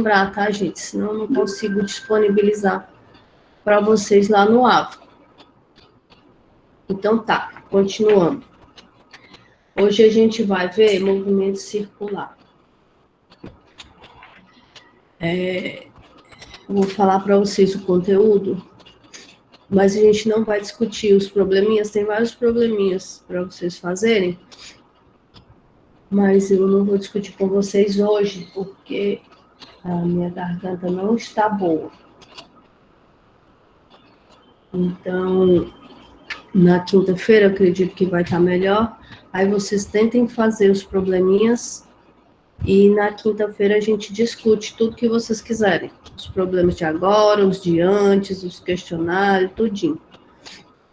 lembrar, tá, gente? Senão eu não consigo disponibilizar para vocês lá no AVA. Então tá, continuando. Hoje a gente vai ver movimento circular. Vou falar para vocês o conteúdo, mas a gente não vai discutir os probleminhas, tem vários probleminhas para vocês fazerem, mas eu não vou discutir com vocês hoje, porque a minha garganta não está boa. Então, na quinta-feira, eu acredito que vai estar melhor. Aí vocês tentem fazer os probleminhas e na quinta-feira a gente discute tudo que vocês quiserem. Os problemas de agora, os de antes, os questionários, tudinho.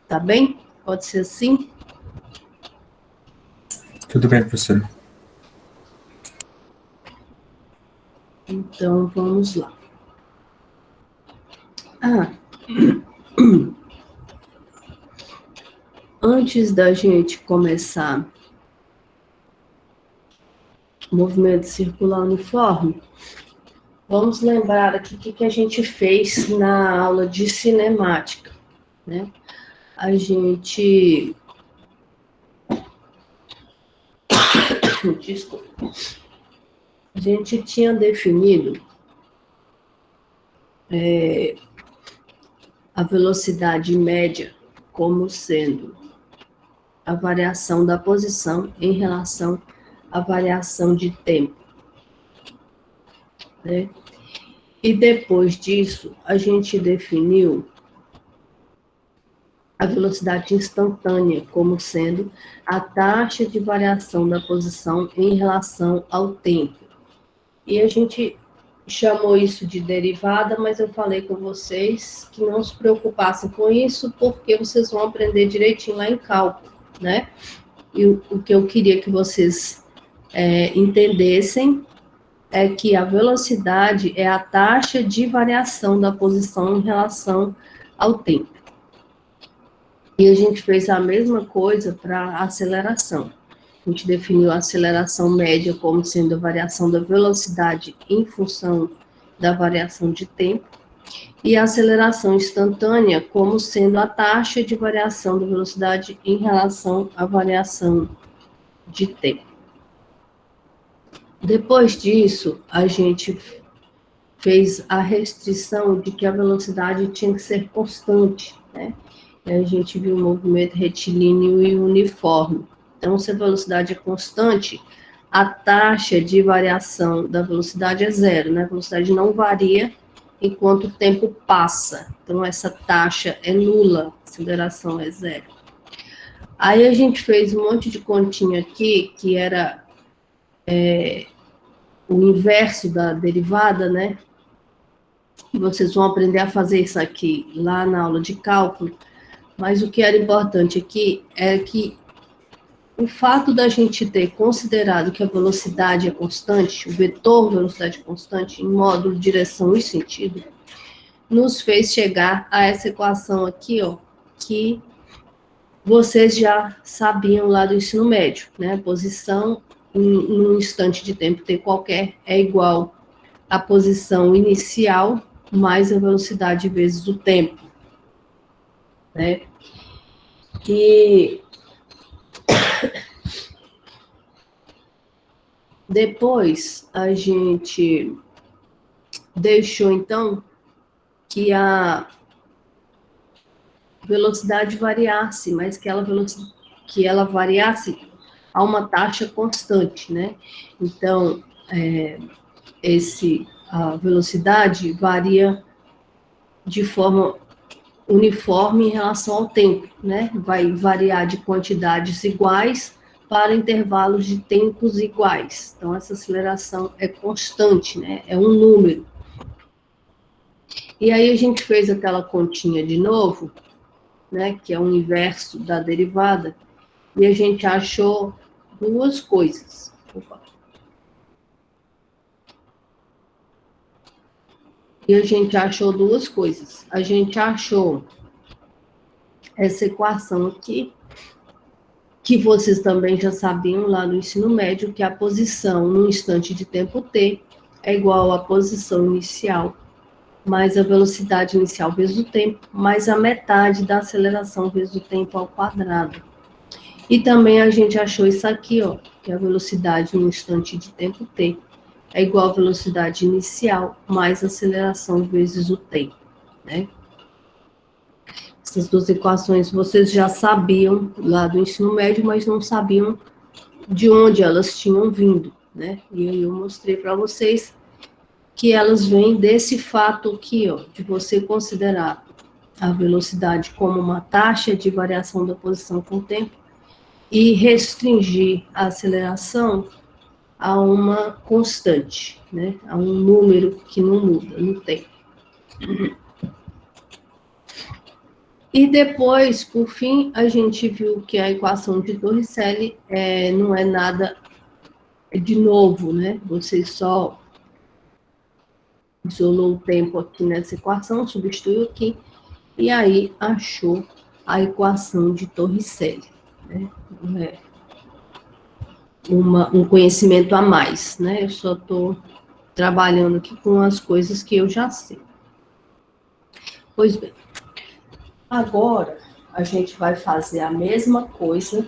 Tá bem? Pode ser assim? Tudo bem, professor. Então, vamos lá. Antes da gente começar o movimento circular uniforme, vamos lembrar aqui o que a gente fez na aula de cinemática, né? A gente... Desculpa. A gente tinha definido a velocidade média como sendo a variação da posição em relação à variação de tempo, né? E depois disso, a gente definiu a velocidade instantânea como sendo a taxa de variação da posição em relação ao tempo. E a gente chamou isso de derivada, mas eu falei com vocês que não se preocupassem com isso, porque vocês vão aprender direitinho lá em cálculo, né? E o que eu queria que vocês entendessem é que a velocidade é a taxa de variação da posição em relação ao tempo. E a gente fez a mesma coisa para a aceleração. A gente definiu a aceleração média como sendo a variação da velocidade em função da variação de tempo, e a aceleração instantânea como sendo a taxa de variação da velocidade em relação à variação de tempo. Depois disso, a gente fez a restrição de que a velocidade tinha que ser constante, né? E a gente viu o movimento retilíneo e uniforme. Então, se a velocidade é constante, a taxa de variação da velocidade é zero, né? A velocidade não varia enquanto o tempo passa. Então, essa taxa é nula, a aceleração é zero. Aí a gente fez um monte de continha aqui, que era o inverso da derivada, né? E vocês vão aprender a fazer isso aqui lá na aula de cálculo. Mas o que era importante aqui é que o fato da gente ter considerado que a velocidade é constante, o vetor velocidade constante, em módulo, direção e sentido, nos fez chegar a essa equação aqui, ó, que vocês já sabiam lá do ensino médio, né? A posição num instante de tempo t qualquer é igual à posição inicial mais a velocidade vezes o tempo, né? E depois a gente deixou, então, que a velocidade variasse, mas que ela variasse a uma taxa constante, né? Então, a velocidade varia de forma uniforme em relação ao tempo, né? Vai variar de quantidades iguais para intervalos de tempos iguais. Então, essa aceleração é constante, né? É um número. E aí a gente fez aquela continha de novo, né? Que é o inverso da derivada, e a gente achou duas coisas. E a gente achou duas coisas. A gente achou essa equação aqui, que vocês também já sabiam lá no ensino médio, que a posição no instante de tempo t é igual à posição inicial, mais a velocidade inicial vezes o tempo, mais a metade da aceleração vezes o tempo ao quadrado. E também a gente achou isso aqui, ó, que a velocidade no instante de tempo t é igual à velocidade inicial mais a aceleração vezes o tempo, né? Essas duas equações vocês já sabiam lá do ensino médio, mas não sabiam de onde elas tinham vindo, né? E aí eu mostrei para vocês que elas vêm desse fato aqui, ó, de você considerar a velocidade como uma taxa de variação da posição com o tempo e restringir a aceleração a uma constante, né? A um número que não muda no tempo. E depois, por fim, a gente viu que a equação de Torricelli não é nada de novo, né? Você só isolou o tempo aqui nessa equação, substituiu aqui, e aí achou a equação de Torricelli, né? Um conhecimento a mais, né? Eu só estou trabalhando aqui com as coisas que eu já sei. Pois bem, agora a gente vai fazer a mesma coisa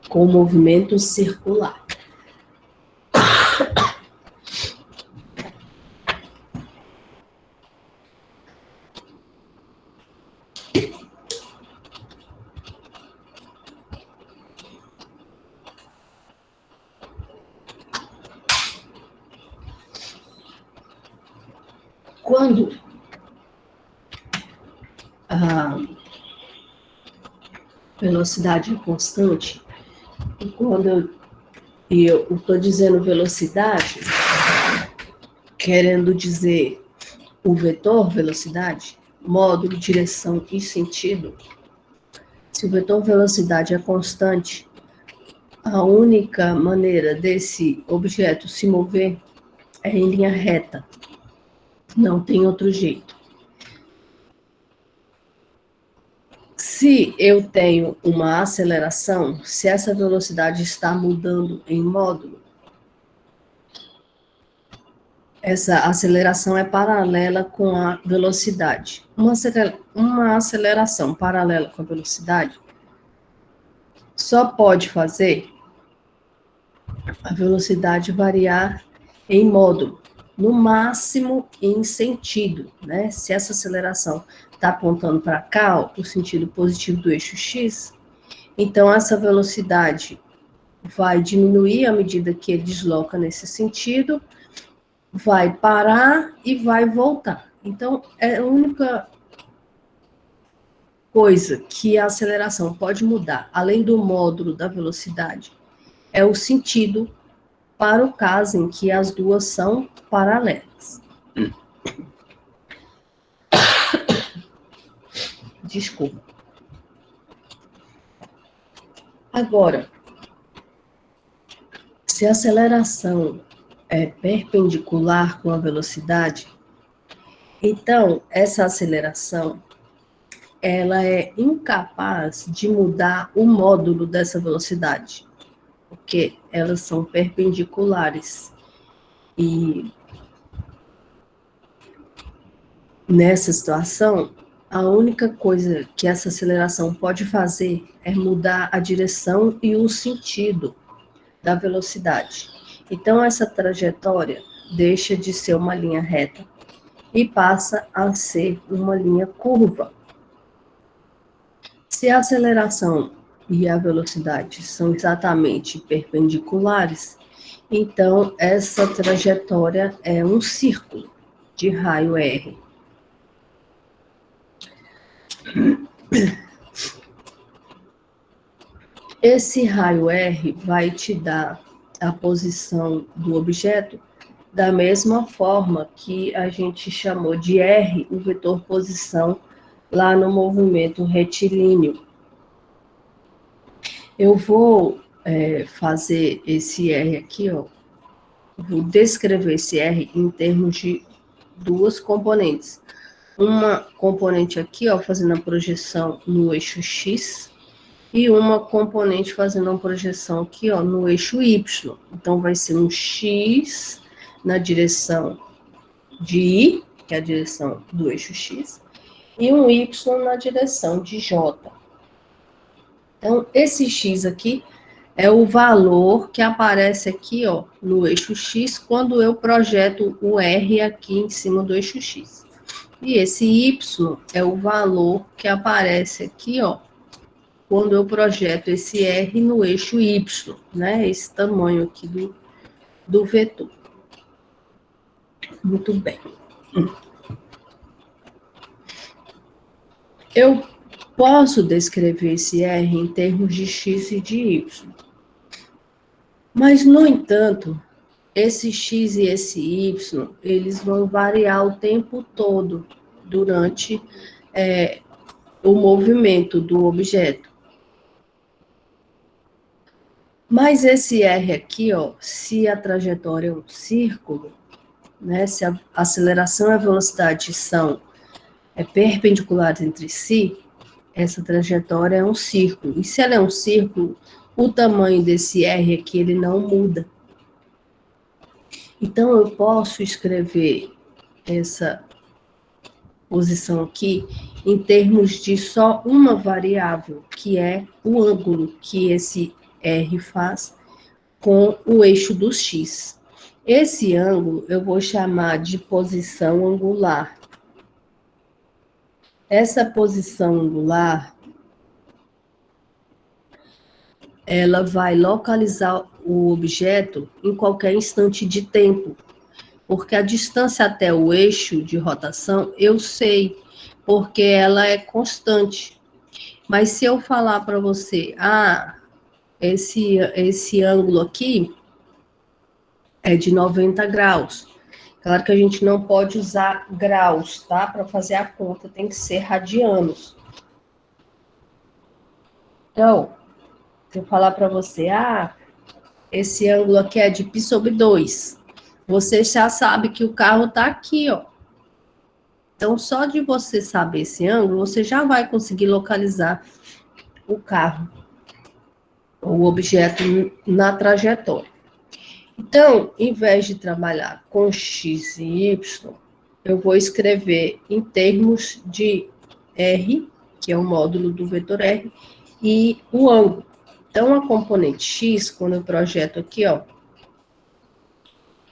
com o movimento circular. Quando a velocidade é constante, e quando eu estou dizendo velocidade, querendo dizer o vetor velocidade, módulo, direção e sentido, se o vetor velocidade é constante, a única maneira desse objeto se mover é em linha reta. Não tem outro jeito. Se eu tenho uma aceleração, se essa velocidade está mudando em módulo, essa aceleração é paralela com a velocidade. Uma aceleração paralela com a velocidade só pode fazer a velocidade variar em módulo, no máximo em sentido, né? Se essa aceleração está apontando para cá, ó, o sentido positivo do eixo x, então essa velocidade vai diminuir à medida que ele desloca nesse sentido, vai parar e vai voltar. Então, é a única coisa que a aceleração pode mudar, além do módulo da velocidade, é o sentido para o caso em que as duas são paralelas. Desculpa. Agora, se a aceleração é perpendicular com a velocidade, então essa aceleração ela é incapaz de mudar o módulo dessa velocidade, porque elas são perpendiculares. E nessa situação, a única coisa que essa aceleração pode fazer é mudar a direção e o sentido da velocidade. Então, essa trajetória deixa de ser uma linha reta e passa a ser uma linha curva. Se a aceleração e a velocidade são exatamente perpendiculares, então essa trajetória é um círculo de raio R. Esse raio R vai te dar a posição do objeto da mesma forma que a gente chamou de R, o vetor posição, lá no movimento retilíneo. Eu vou fazer esse R aqui, ó. Vou descrever esse R em termos de duas componentes. Uma componente aqui, ó, fazendo a projeção no eixo X, e uma componente fazendo uma projeção aqui, ó, no eixo Y. Então, vai ser um X na direção de I, que é a direção do eixo X, e um Y na direção de J. Então, esse X aqui é o valor que aparece aqui, ó, no eixo X, quando eu projeto o R aqui em cima do eixo X. E esse Y é o valor que aparece aqui, ó, quando eu projeto esse R no eixo Y, né? Esse tamanho aqui do vetor. Muito bem. Eu posso descrever esse R em termos de X e de Y. Mas, no entanto, esse X e esse Y, eles vão variar o tempo todo durante o movimento do objeto. Mas esse R aqui, ó, se a trajetória é um círculo, né, se a aceleração e a velocidade são perpendiculares entre si, essa trajetória é um círculo. E se ela é um círculo, o tamanho desse R aqui, ele não muda. Então, eu posso escrever essa posição aqui em termos de só uma variável, que é o ângulo que esse R faz com o eixo do X. Esse ângulo eu vou chamar de posição angular. Essa posição angular, ela vai localizar o objeto em qualquer instante de tempo, porque a distância até o eixo de rotação eu sei, porque ela é constante. Mas se eu falar para você, esse ângulo aqui é de 90 graus. Claro que a gente não pode usar graus, tá? Para fazer a conta, tem que ser radianos. Então, se eu falar para você, esse ângulo aqui é de π sobre 2, você já sabe que o carro está aqui, ó. Então, só de você saber esse ângulo, você já vai conseguir localizar o carro, o objeto na trajetória. Então, em vez de trabalhar com x e y, eu vou escrever em termos de r, que é o módulo do vetor r, e o ângulo. Então, a componente x, quando eu projeto aqui, ó,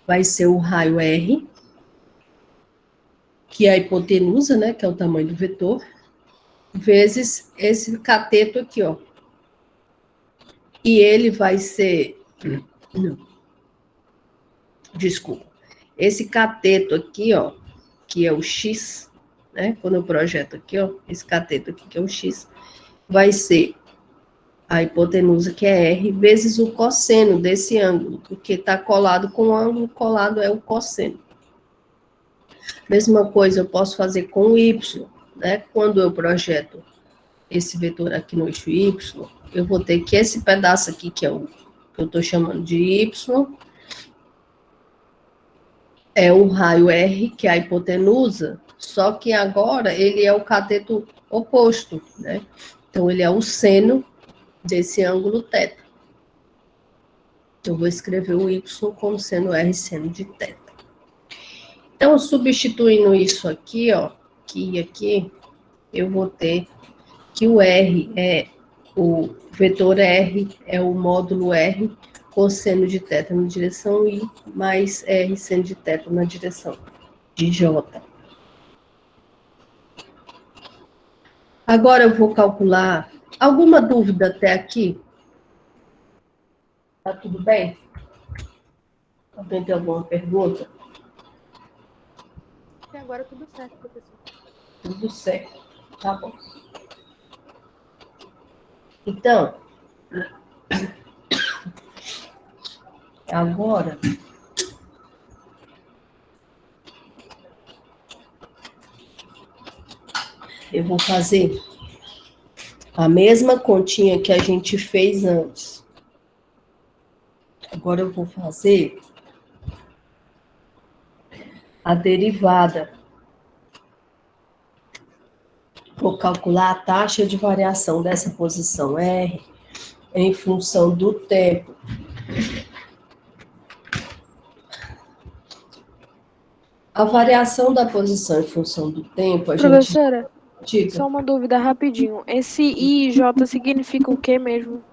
vai ser o raio r, que é a hipotenusa, né, que é o tamanho do vetor, vezes esse cateto aqui, ó. E ele vai ser... Desculpa. Esse cateto aqui, ó, que é o x, né? Quando eu projeto aqui, ó, esse cateto aqui, que é o x, vai ser a hipotenusa, que é r, vezes o cosseno desse ângulo, porque está colado com o ângulo, colado é o cosseno. Mesma coisa eu posso fazer com o y, né? Quando eu projeto esse vetor aqui no eixo y, eu vou ter que esse pedaço aqui, que é o que eu estou chamando de y, é o raio R, que é a hipotenusa, só que agora ele é o cateto oposto, né? Então, ele é o seno desse ângulo θ. Eu vou escrever o Y como seno R, seno de θ. Então, substituindo isso aqui, ó, aqui, eu vou ter que o R o vetor R é o módulo R, cosseno de θ na direção I, mais R, seno de θ na direção de J. Agora eu vou calcular. Alguma dúvida até aqui? Tá tudo bem? Alguém tem alguma pergunta? Até agora tudo certo, professor. Tudo certo. Tá bom. Então, agora eu vou fazer a mesma continha que a gente fez antes. Agora eu vou fazer a derivada. vou calcular a taxa de variação dessa posição R em função do tempo. A variação da posição em função do tempo, a Professora, gente... só uma dúvida rapidinho. Esse I e J significa o que mesmo?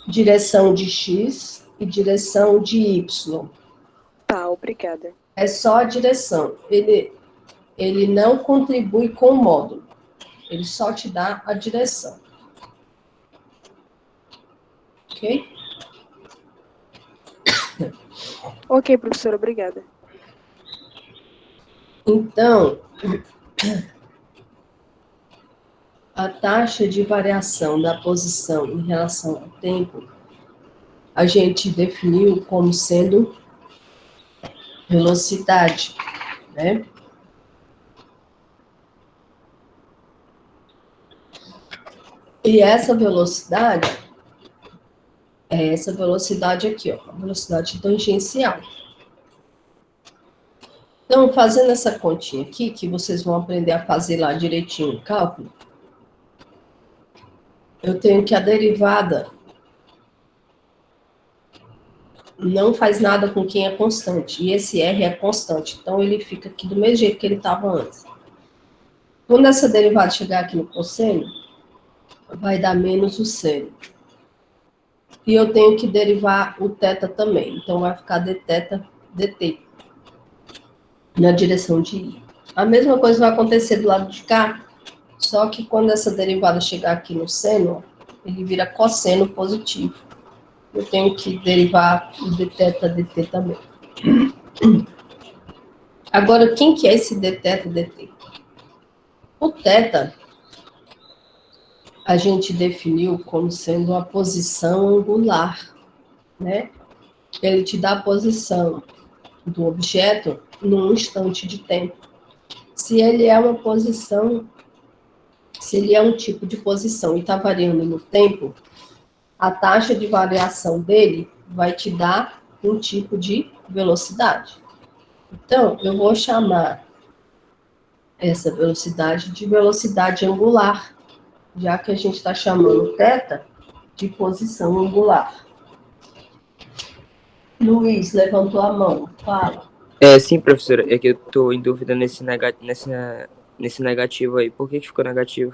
Direção de X e direção de Y. Tá, obrigada. É só a direção. Ele não contribui com o módulo. Ele só te dá a direção. Ok? Ok, professora, obrigada. Então, a taxa de variação da posição em relação ao tempo, a gente definiu como sendo velocidade, né? E essa velocidade é essa velocidade aqui, ó, a velocidade tangencial. Então, fazendo essa continha aqui, que vocês vão aprender a fazer lá direitinho o cálculo, eu tenho que a derivada não faz nada com quem é constante, e esse R é constante, então ele fica aqui do mesmo jeito que ele estava antes. Quando essa derivada chegar aqui no cosseno, vai dar menos o seno. E eu tenho que derivar o θ também, então vai ficar dθ dt, na direção de I. A mesma coisa vai acontecer do lado de cá, só que quando essa derivada chegar aqui no seno, ele vira cosseno positivo. Eu tenho que derivar o dθ dt também. Agora, quem que é esse dθ dt? O θ, a gente definiu como sendo a posição angular, né? Ele te dá a posição do objeto num instante de tempo. Se ele é uma posição, se ele é um tipo de posição e está variando no tempo, a taxa de variação dele vai te dar um tipo de velocidade. Então, eu vou chamar essa velocidade de velocidade angular, já que a gente está chamando θ de posição angular. Luiz, levantou a mão, fala. Sim, professora, é que eu tô em dúvida nesse negativo aí. Por que ficou negativo?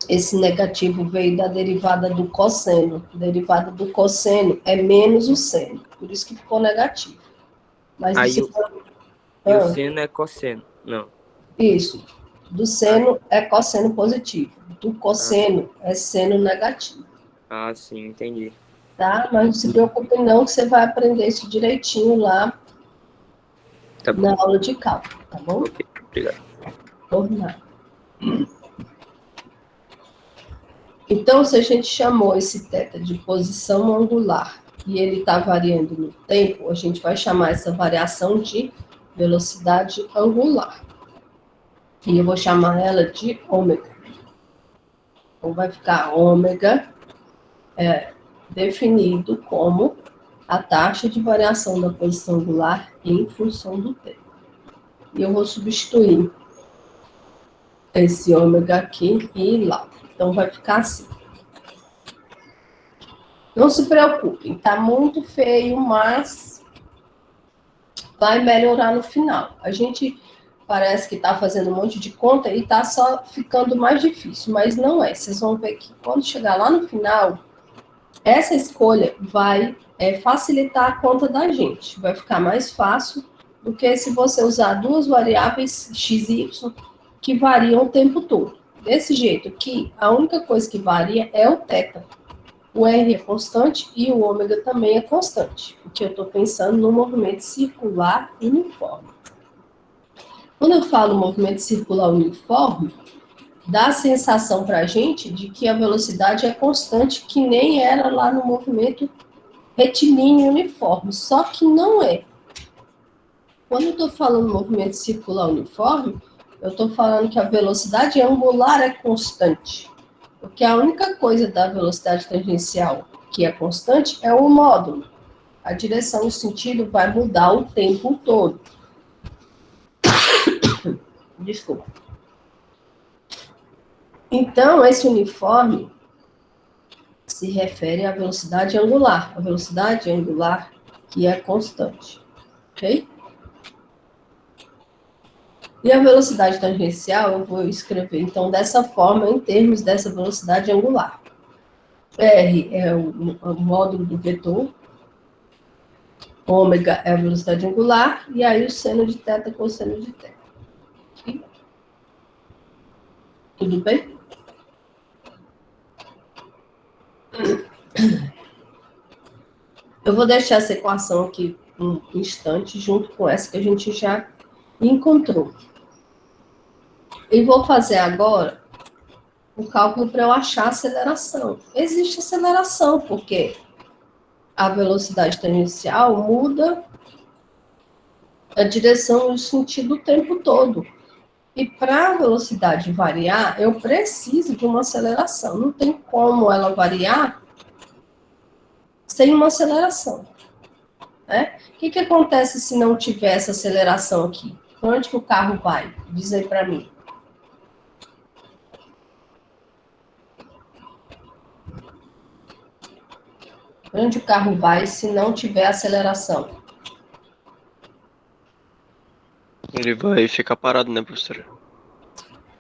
Esse negativo veio da derivada do cosseno. A derivada do cosseno é menos o seno, por isso que ficou negativo. Mas Aí você... e o seno é cosseno, não. Isso. Do seno é cosseno positivo, do cosseno é seno negativo. Ah, sim, entendi. Tá? Mas não se preocupe não, que você vai aprender isso direitinho lá Tá bom. na aula de cálculo, tá bom? Ok, obrigado. Por nada. Então, se a gente chamou esse θ de posição angular e ele está variando no tempo, a gente vai chamar essa variação de velocidade angular. E eu vou chamar ela de ômega. Então, vai ficar ômega definido como a taxa de variação da posição angular em função do tempo. E eu vou substituir esse ômega aqui e lá. Então, vai ficar assim. Não se preocupem, tá muito feio, mas vai melhorar no final. A gente parece que tá fazendo um monte de conta e tá só ficando mais difícil, mas não é. Vocês vão ver que quando chegar lá no final, essa escolha vai facilitar a conta da gente. Vai ficar mais fácil do que se você usar duas variáveis x e y que variam o tempo todo. Desse jeito aqui, a única coisa que varia é o θ. O R é constante e o ômega também é constante, porque eu estou pensando no movimento circular uniforme. Quando eu falo movimento circular uniforme, dá a sensação para a gente de que a velocidade é constante, que nem era lá no movimento retilíneo uniforme, só que não é. Quando eu estou falando movimento circular uniforme, eu estou falando que a velocidade angular é constante. Porque a única coisa da velocidade tangencial que é constante é o módulo. A direção e o sentido vai mudar o tempo todo. Desculpa. Então, esse uniforme se refere à velocidade angular. A velocidade angular que é constante. Ok? E a velocidade tangencial, eu vou escrever, então, dessa forma, em termos dessa velocidade angular. R é o módulo do vetor, ômega é a velocidade angular, e aí o seno de θ, cosseno de θ. Okay? Tudo bem? Eu vou deixar essa equação aqui um instante, junto com essa que a gente já encontrou. E vou fazer agora o cálculo para eu achar a aceleração. Existe aceleração, porque a velocidade tangencial muda a direção e o sentido o tempo todo. E para a velocidade variar, eu preciso de uma aceleração. Não tem como ela variar sem uma aceleração. Né? O que acontece se não tiver essa aceleração aqui? Para onde que o carro vai? Diz aí para mim. Para onde o carro vai se não tiver aceleração? Ele vai ficar parado, né, professora?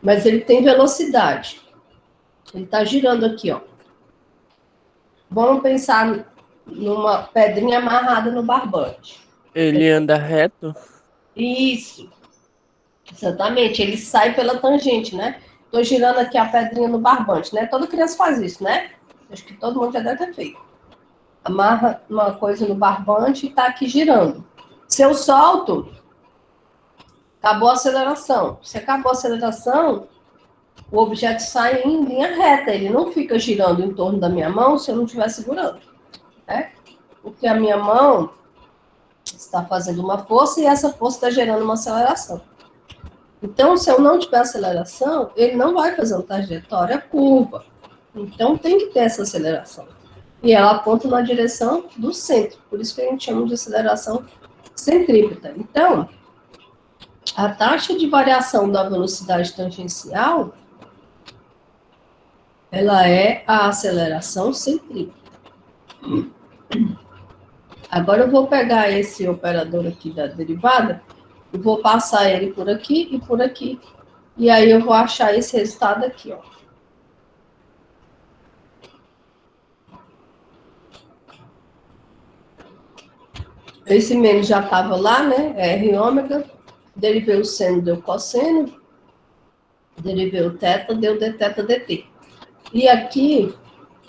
Mas ele tem velocidade. Ele está girando aqui, ó. Vamos pensar numa pedrinha amarrada no barbante. Ele anda reto? Isso. Exatamente. Ele sai pela tangente, né? Estou girando aqui a pedrinha no barbante, né? Toda criança faz isso, né? Acho que todo mundo já deve ter feito. Amarra uma coisa no barbante e está aqui girando. Se eu solto, acabou a aceleração. Se acabou a aceleração, o objeto sai em linha reta. Ele não fica girando em torno da minha mão se eu não estiver segurando. Né? Porque a minha mão está fazendo uma força e essa força está gerando uma aceleração. Então, se eu não tiver aceleração, ele não vai fazer uma trajetória curva. Então, tem que ter essa aceleração. E ela aponta na direção do centro. Por isso que a gente chama de aceleração centrípeta. Então, a taxa de variação da velocidade tangencial, ela é a aceleração centrípeta. Agora eu vou pegar esse operador aqui da derivada e vou passar ele por aqui e por aqui. E aí eu vou achar esse resultado aqui, ó. Esse menos já estava lá, né? R ômega. Derivei o seno, deu cosseno. Derivei o θ, deu dθ dt. E aqui,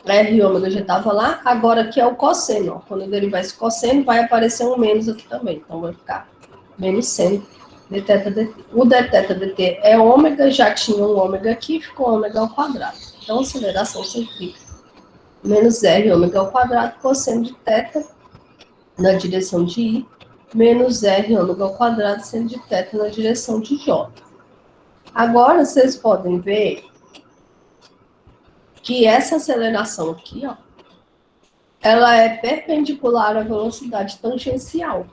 R ômega já estava lá. Agora aqui é o cosseno. Ó. Quando eu derivar esse cosseno, vai aparecer um menos aqui também. Então vai ficar menos seno dθ dt. O dθ dt é ômega, já tinha um ômega aqui, ficou ômega ao quadrado. Então, aceleração centrípeta. Menos R ômega ao quadrado, cosseno de θ na direção de I, menos R ômega ao quadrado, seno de θ na direção de J. Agora, vocês podem ver que essa aceleração aqui, ó, ela é perpendicular à velocidade tangencial.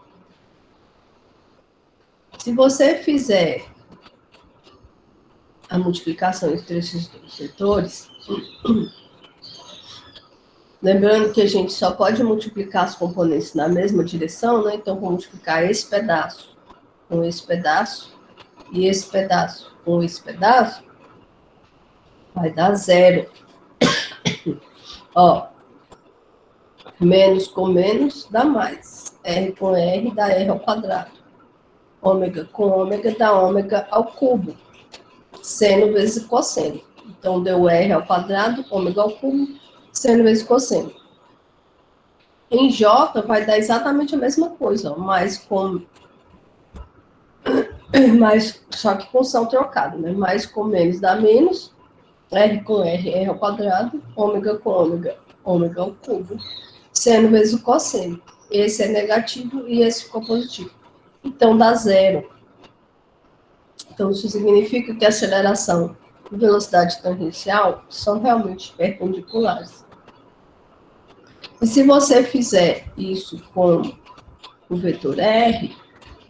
Se você fizer a multiplicação entre esses dois vetores, lembrando que a gente só pode multiplicar os componentes na mesma direção, né? Então, vou multiplicar esse pedaço com esse pedaço e esse pedaço com esse pedaço, vai dar zero. Ó, menos com menos dá mais. R com R dá R ao quadrado. Ômega com ômega dá ômega ao cubo. Seno vezes cosseno. Então, deu R ao quadrado, ômega ao cubo, seno vezes cosseno. Em J vai dar exatamente a mesma coisa, ó, só que com som trocado, né? Mais com menos dá menos, R com R, R ao quadrado, ômega com ômega, ômega ao cubo, seno vezes o cosseno. Esse é negativo e esse ficou positivo. Então dá zero. Então isso significa que a aceleração e velocidade tangencial são realmente perpendiculares. E se você fizer isso com o vetor R,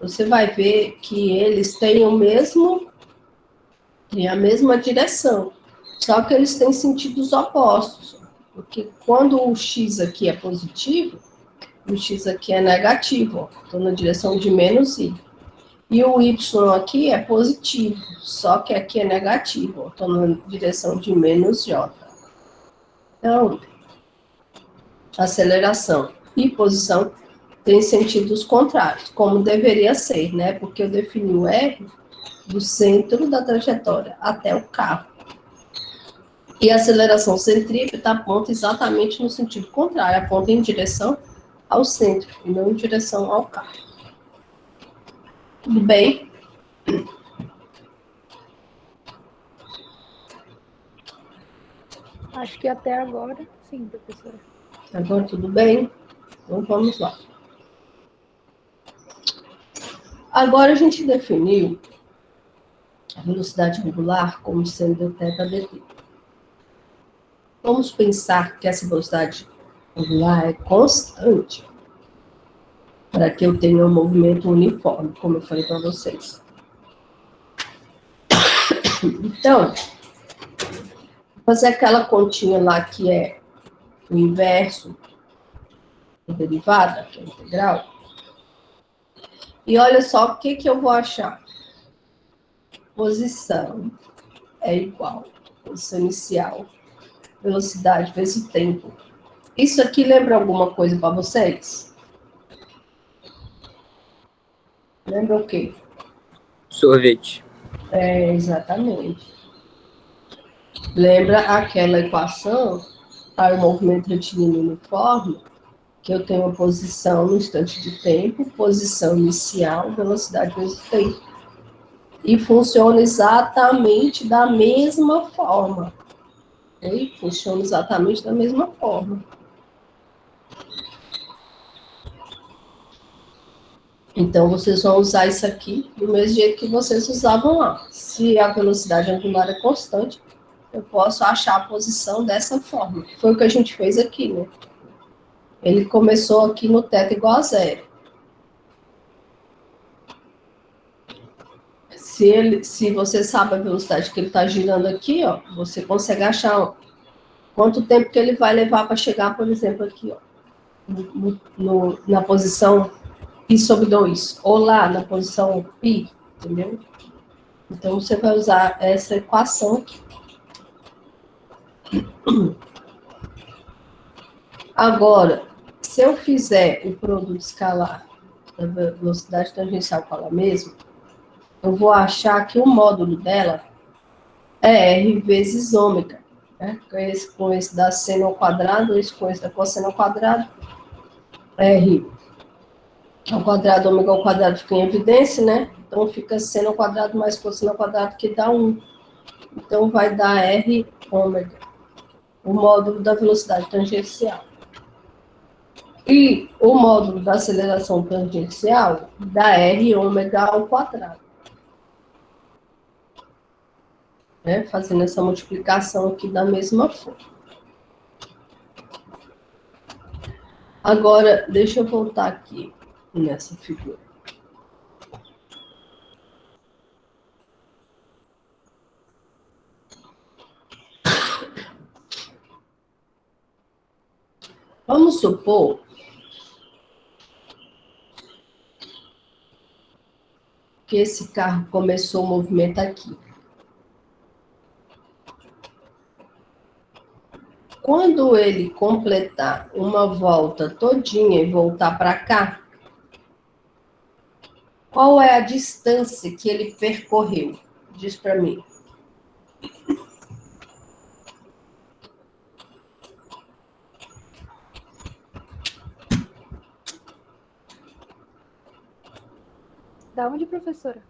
você vai ver que eles têm a mesma direção. Só que eles têm sentidos opostos. Porque quando o x aqui é positivo, o x aqui é negativo. Estou na direção de menos i. E o y aqui é positivo, só que aqui é negativo. Estou na direção de menos j. Então, aceleração e posição têm sentidos contrários, como deveria ser, né? Porque eu defini o R do centro da trajetória até o carro. E a aceleração centrípeta aponta exatamente no sentido contrário, aponta em direção ao centro, e não em direção ao carro. Tudo bem? Acho que até agora, sim, professora. Agora tudo bem? Então vamos lá. Agora a gente definiu a velocidade angular como sendo θdt. Vamos pensar que essa velocidade angular é constante para que eu tenha um movimento uniforme, como eu falei para vocês. Então, vou fazer aquela continha lá que é o inverso da derivada, que é a integral. E olha só o que eu vou achar. Posição é igual a posição inicial, velocidade vezes o tempo. Isso aqui lembra alguma coisa para vocês? Lembra o quê? Sorvete. É, exatamente. Lembra aquela equação para o movimento retilíneo uniforme, que eu tenho a posição no instante de tempo, posição inicial, velocidade vezes o tempo. E funciona exatamente da mesma forma. Okay? Funciona exatamente da mesma forma. Então, vocês vão usar isso aqui do mesmo jeito que vocês usavam lá. Se a velocidade angular é constante, eu posso achar a posição dessa forma. Foi o que a gente fez aqui, né? Ele começou aqui no θ igual a 0. Se você sabe a velocidade que ele está girando aqui, ó, você consegue achar ó, quanto tempo que ele vai levar para chegar, por exemplo, aqui, ó, na posição π sobre 2, ou lá na posição π, entendeu? Então, você vai usar essa equação aqui. Agora, se eu fizer o produto escalar da velocidade tangencial com ela mesma, eu vou achar que o módulo dela é R vezes ômega. Né? Com esse da seno ao quadrado, esse com esse da cosseno ao quadrado, R ao quadrado, ômega ao quadrado fica em evidência, né? Então, fica seno ao quadrado mais cosseno ao quadrado, que dá 1. Então, vai dar R ômega, o módulo da velocidade tangencial. E o módulo da aceleração tangencial dá R ômega ao quadrado. Né? Fazendo essa multiplicação aqui da mesma forma. Agora, deixa eu voltar aqui nessa figura. Vamos supor que esse carro começou o movimento aqui. Quando ele completar uma volta todinha e voltar para cá, qual é a distância que ele percorreu? Diz para mim. Da onde, professora?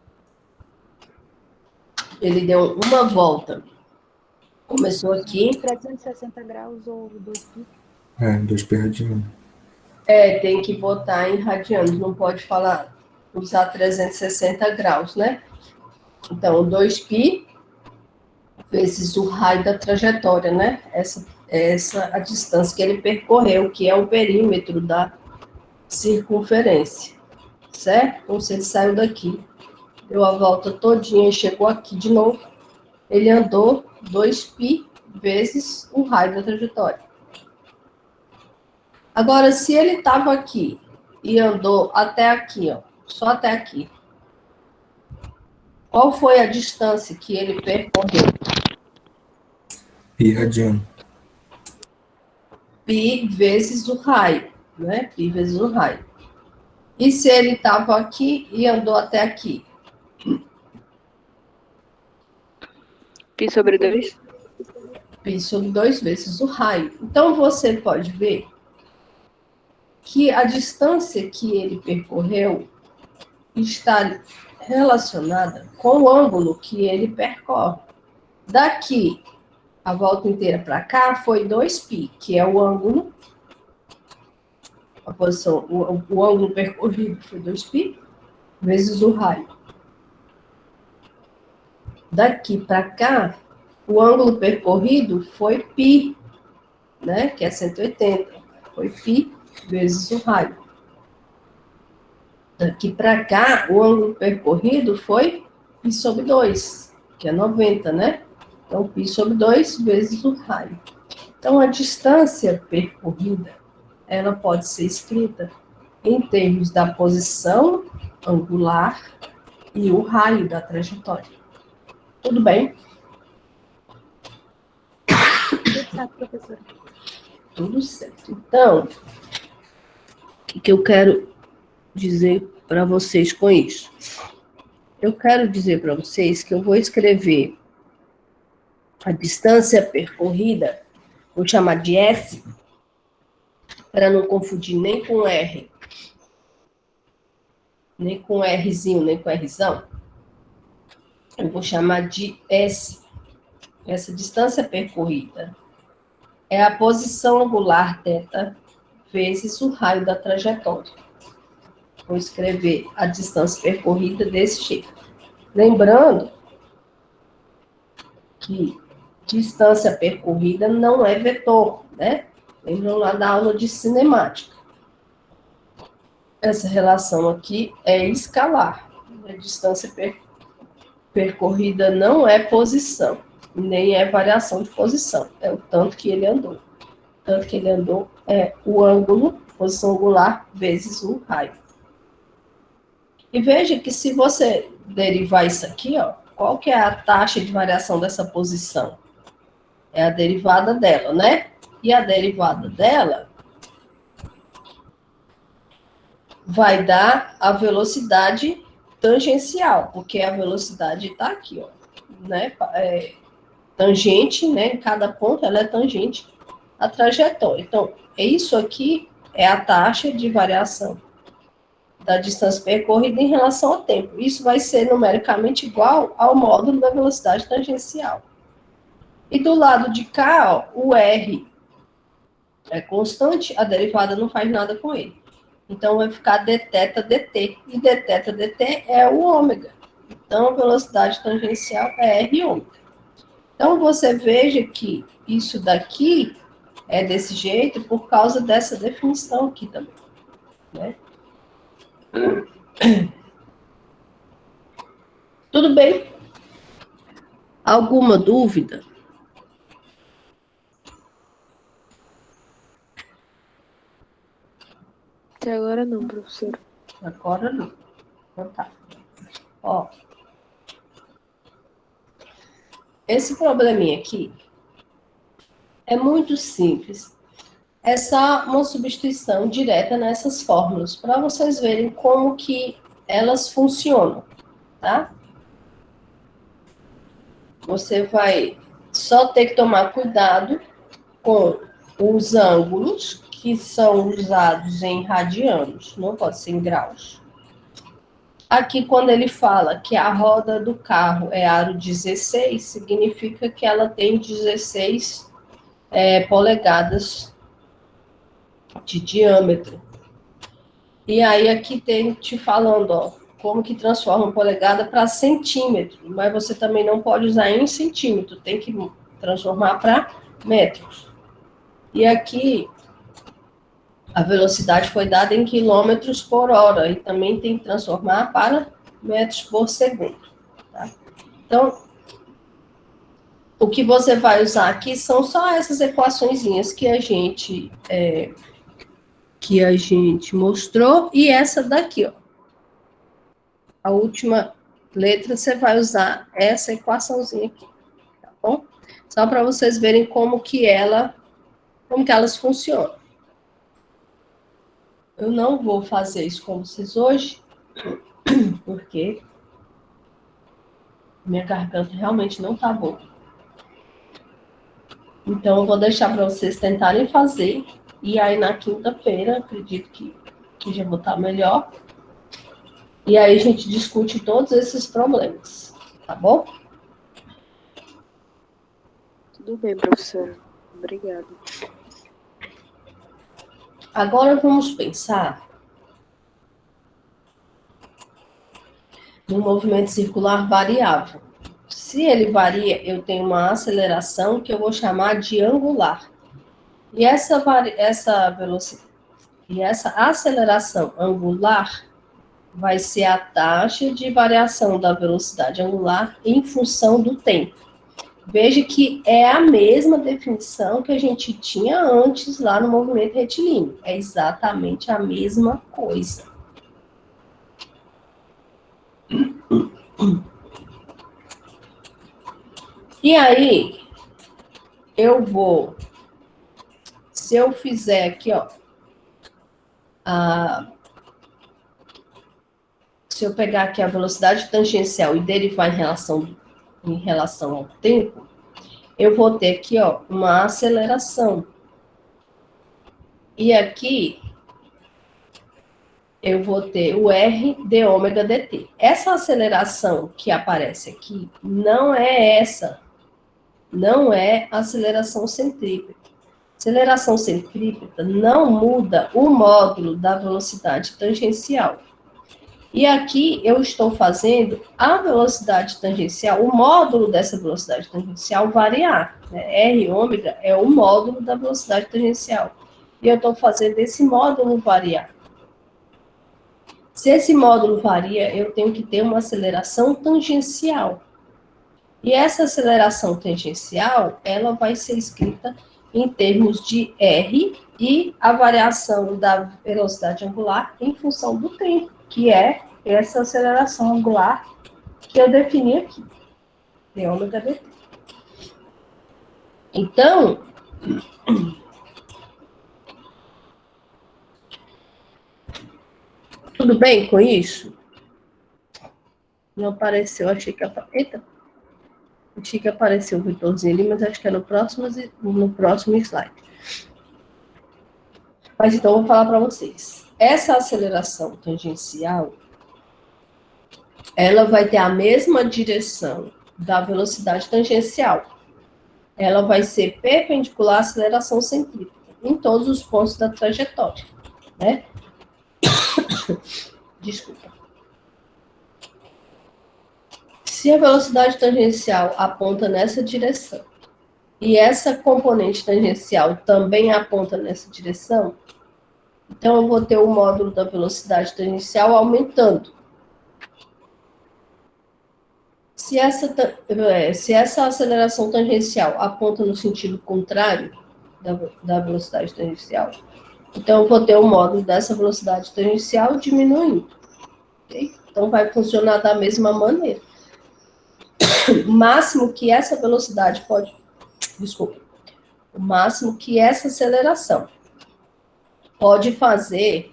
Ele deu uma volta. Começou aqui. 360 graus ou 2π? 2π radiano. Tem que botar em radianos, não pode usar 360 graus, né? Então, 2π vezes o raio da trajetória, né? Essa a distância que ele percorreu, que é o perímetro da circunferência, certo? Então, se ele saiu daqui, deu a volta todinha e chegou aqui de novo, ele andou 2π vezes o raio da trajetória. Agora, se ele estava aqui e andou até aqui, ó, só até aqui, qual foi a distância que ele percorreu? Pi radiano. Π vezes o raio, né? Π vezes o raio. E se ele estava aqui e andou até aqui? Pi sobre 2. Π sobre 2 vezes o raio. Então, você pode ver que a distância que ele percorreu está relacionada com o ângulo que ele percorre. Daqui, a volta inteira para cá, foi 2π, que é o ângulo, a posição, o ângulo percorrido foi 2π, vezes o raio. Daqui para cá, o ângulo percorrido foi π, né, que é 180. Foi π vezes o raio. Daqui para cá, o ângulo percorrido foi π sobre 2, que é 90, né? Então, π sobre 2 vezes o raio. Então, a distância percorrida, ela pode ser escrita em termos da posição angular e o raio da trajetória. Tudo bem? Tudo certo, professora. Tudo certo. Então, o que eu quero dizer para vocês com isso? Eu quero dizer para vocês que eu vou escrever a distância percorrida, vou chamar de S, para não confundir nem com R, nem com Rzinho, nem com Rzão. Eu vou chamar de S. Essa distância percorrida é a posição angular θ vezes o raio da trajetória. Vou escrever a distância percorrida desse jeito. Lembrando que distância percorrida não é vetor, né? Lembram lá da aula de cinemática. Essa relação aqui é escalar. A distância percorrida não é posição, nem é variação de posição. É o tanto que ele andou. O tanto que ele andou é o ângulo, posição angular, vezes o raio. E veja que se você derivar isso aqui, ó, qual que é a taxa de variação dessa posição? É a derivada dela, né? E a derivada dela vai dar a velocidade tangencial, porque a velocidade está aqui, ó, né? Tangente, né? Em cada ponto ela é tangente à trajetória. Então, isso aqui é a taxa de variação da distância percorrida em relação ao tempo. Isso vai ser numericamente igual ao módulo da velocidade tangencial. E do lado de cá, ó, o R é constante, a derivada não faz nada com ele. Então, vai ficar dθ dt. E dθ dt é o ômega. Então, a velocidade tangencial é R ômega. Então, você veja que isso daqui é desse jeito por causa dessa definição aqui também, né? Tudo bem? Alguma dúvida? Até agora não, professor. Agora não. Então tá. Ó. Esse probleminha aqui é muito simples. É só uma substituição direta nessas fórmulas, para vocês verem como que elas funcionam, tá? Você vai só ter que tomar cuidado com os ângulos que são usados em radianos, não pode ser em graus. Aqui, quando ele fala que a roda do carro é aro 16, significa que ela tem 16 polegadas de diâmetro. E aí, aqui tem te falando, ó, como que transforma polegada para centímetro, mas você também não pode usar em centímetro, tem que transformar para metros. E aqui, a velocidade foi dada em quilômetros por hora, e também tem que transformar para metros por segundo. Tá? Então, o que você vai usar aqui são só essas equaçõezinhas que a gente mostrou, e essa daqui, ó. A última letra, você vai usar essa equaçãozinha aqui, tá bom? Só para vocês verem como que elas funcionam. Eu não vou fazer isso com vocês hoje, porque minha garganta realmente não tá boa. Então, eu vou deixar para vocês tentarem fazer, e aí na quinta-feira, acredito que já vou estar melhor, e aí a gente discute todos esses problemas, tá bom? Tudo bem, professora. Obrigada. Agora vamos pensar no movimento circular variável. Se ele varia, eu tenho uma aceleração que eu vou chamar de angular. E essa velocidade, e essa aceleração angular vai ser a taxa de variação da velocidade angular em função do tempo. Veja que é a mesma definição que a gente tinha antes lá no movimento retilíneo. É exatamente a mesma coisa. E aí, se eu fizer aqui, ó, se eu pegar aqui a velocidade tangencial e derivar em relação ao tempo, eu vou ter aqui, ó, uma aceleração. E aqui, eu vou ter o R de ômega dt. Essa aceleração que aparece aqui não é aceleração centrípeta. Aceleração centrípeta não muda o módulo da velocidade tangencial. E aqui eu estou fazendo a velocidade tangencial, o módulo dessa velocidade tangencial variar. Né? R ômega é o módulo da velocidade tangencial. E eu estou fazendo esse módulo variar. Se esse módulo varia, eu tenho que ter uma aceleração tangencial. E essa aceleração tangencial, ela vai ser escrita em termos de R e a variação da velocidade angular em função do tempo, que é essa aceleração angular que eu defini aqui, de ômega dt. Então, tudo bem com isso? Não apareceu, achei que apareceu o Vitorzinho ali, mas acho que é no próximo slide. Mas então, eu vou falar para vocês. Essa aceleração tangencial, ela vai ter a mesma direção da velocidade tangencial. Ela vai ser perpendicular à aceleração centrípeta em todos os pontos da trajetória, né? Desculpa. Se a velocidade tangencial aponta nessa direção e essa componente tangencial também aponta nessa direção, então eu vou ter o módulo da velocidade tangencial aumentando. Se essa aceleração tangencial aponta no sentido contrário da velocidade tangencial, então eu vou ter o módulo dessa velocidade tangencial diminuindo. Okay? Então vai funcionar da mesma maneira. O máximo que essa velocidade o máximo que essa aceleração pode fazer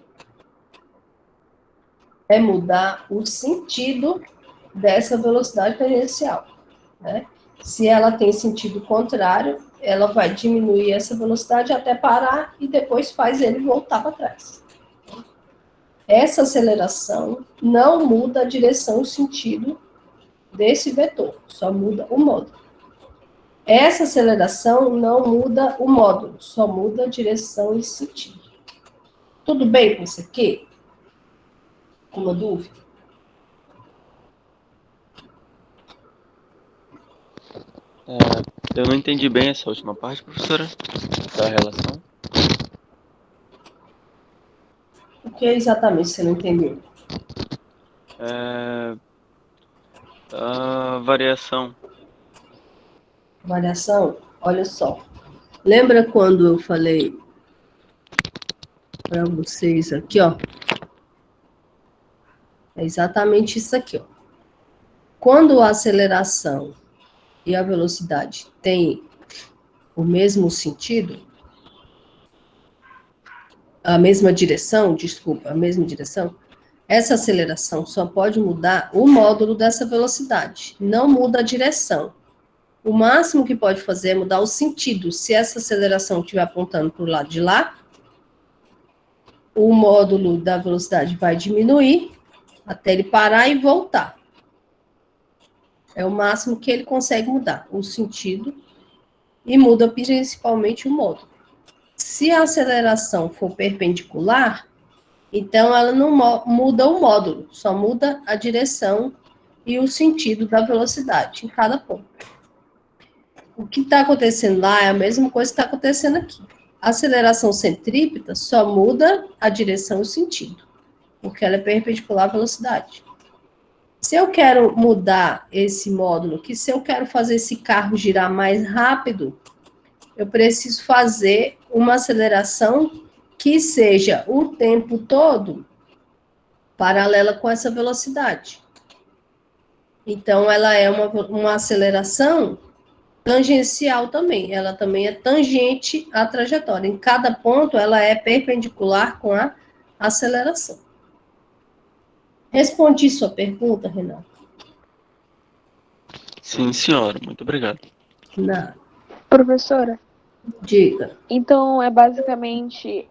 é mudar o sentido dessa velocidade tangencial, né? Se ela tem sentido contrário, ela vai diminuir essa velocidade até parar e depois faz ele voltar para trás. Essa aceleração não muda a direção e o sentido desse vetor, só muda o módulo. Essa aceleração não muda o módulo, só muda a direção e sentido. Tudo bem com isso aqui? Alguma dúvida? Eu não entendi bem essa última parte, professora, da relação. O que exatamente você não entendeu? A variação. variação, olha só. Lembra quando eu falei para vocês aqui, ó? É exatamente isso aqui, ó. Quando a aceleração e a velocidade têm o mesmo sentido, a mesma direção, desculpa, a mesma direção, essa aceleração só pode mudar o módulo dessa velocidade, não muda a direção. O máximo que pode fazer é mudar o sentido. Se essa aceleração estiver apontando para o lado de lá, o módulo da velocidade vai diminuir até ele parar e voltar. É o máximo que ele consegue mudar, o sentido, e muda principalmente o módulo. Se a aceleração for perpendicular, então ela não muda o módulo, só muda a direção e o sentido da velocidade em cada ponto. O que está acontecendo lá é a mesma coisa que está acontecendo aqui. A aceleração centrípeta só muda a direção e o sentido, porque ela é perpendicular à velocidade. Se eu quero mudar esse módulo, que se eu quero fazer esse carro girar mais rápido, eu preciso fazer uma aceleração que seja o tempo todo paralela com essa velocidade. Então, ela é uma aceleração tangencial também. Ela também é tangente à trajetória. Em cada ponto, ela é perpendicular com a aceleração. Respondi sua pergunta, Renato? Sim, senhora. Muito obrigado. Não. Professora, Diga. então é basicamente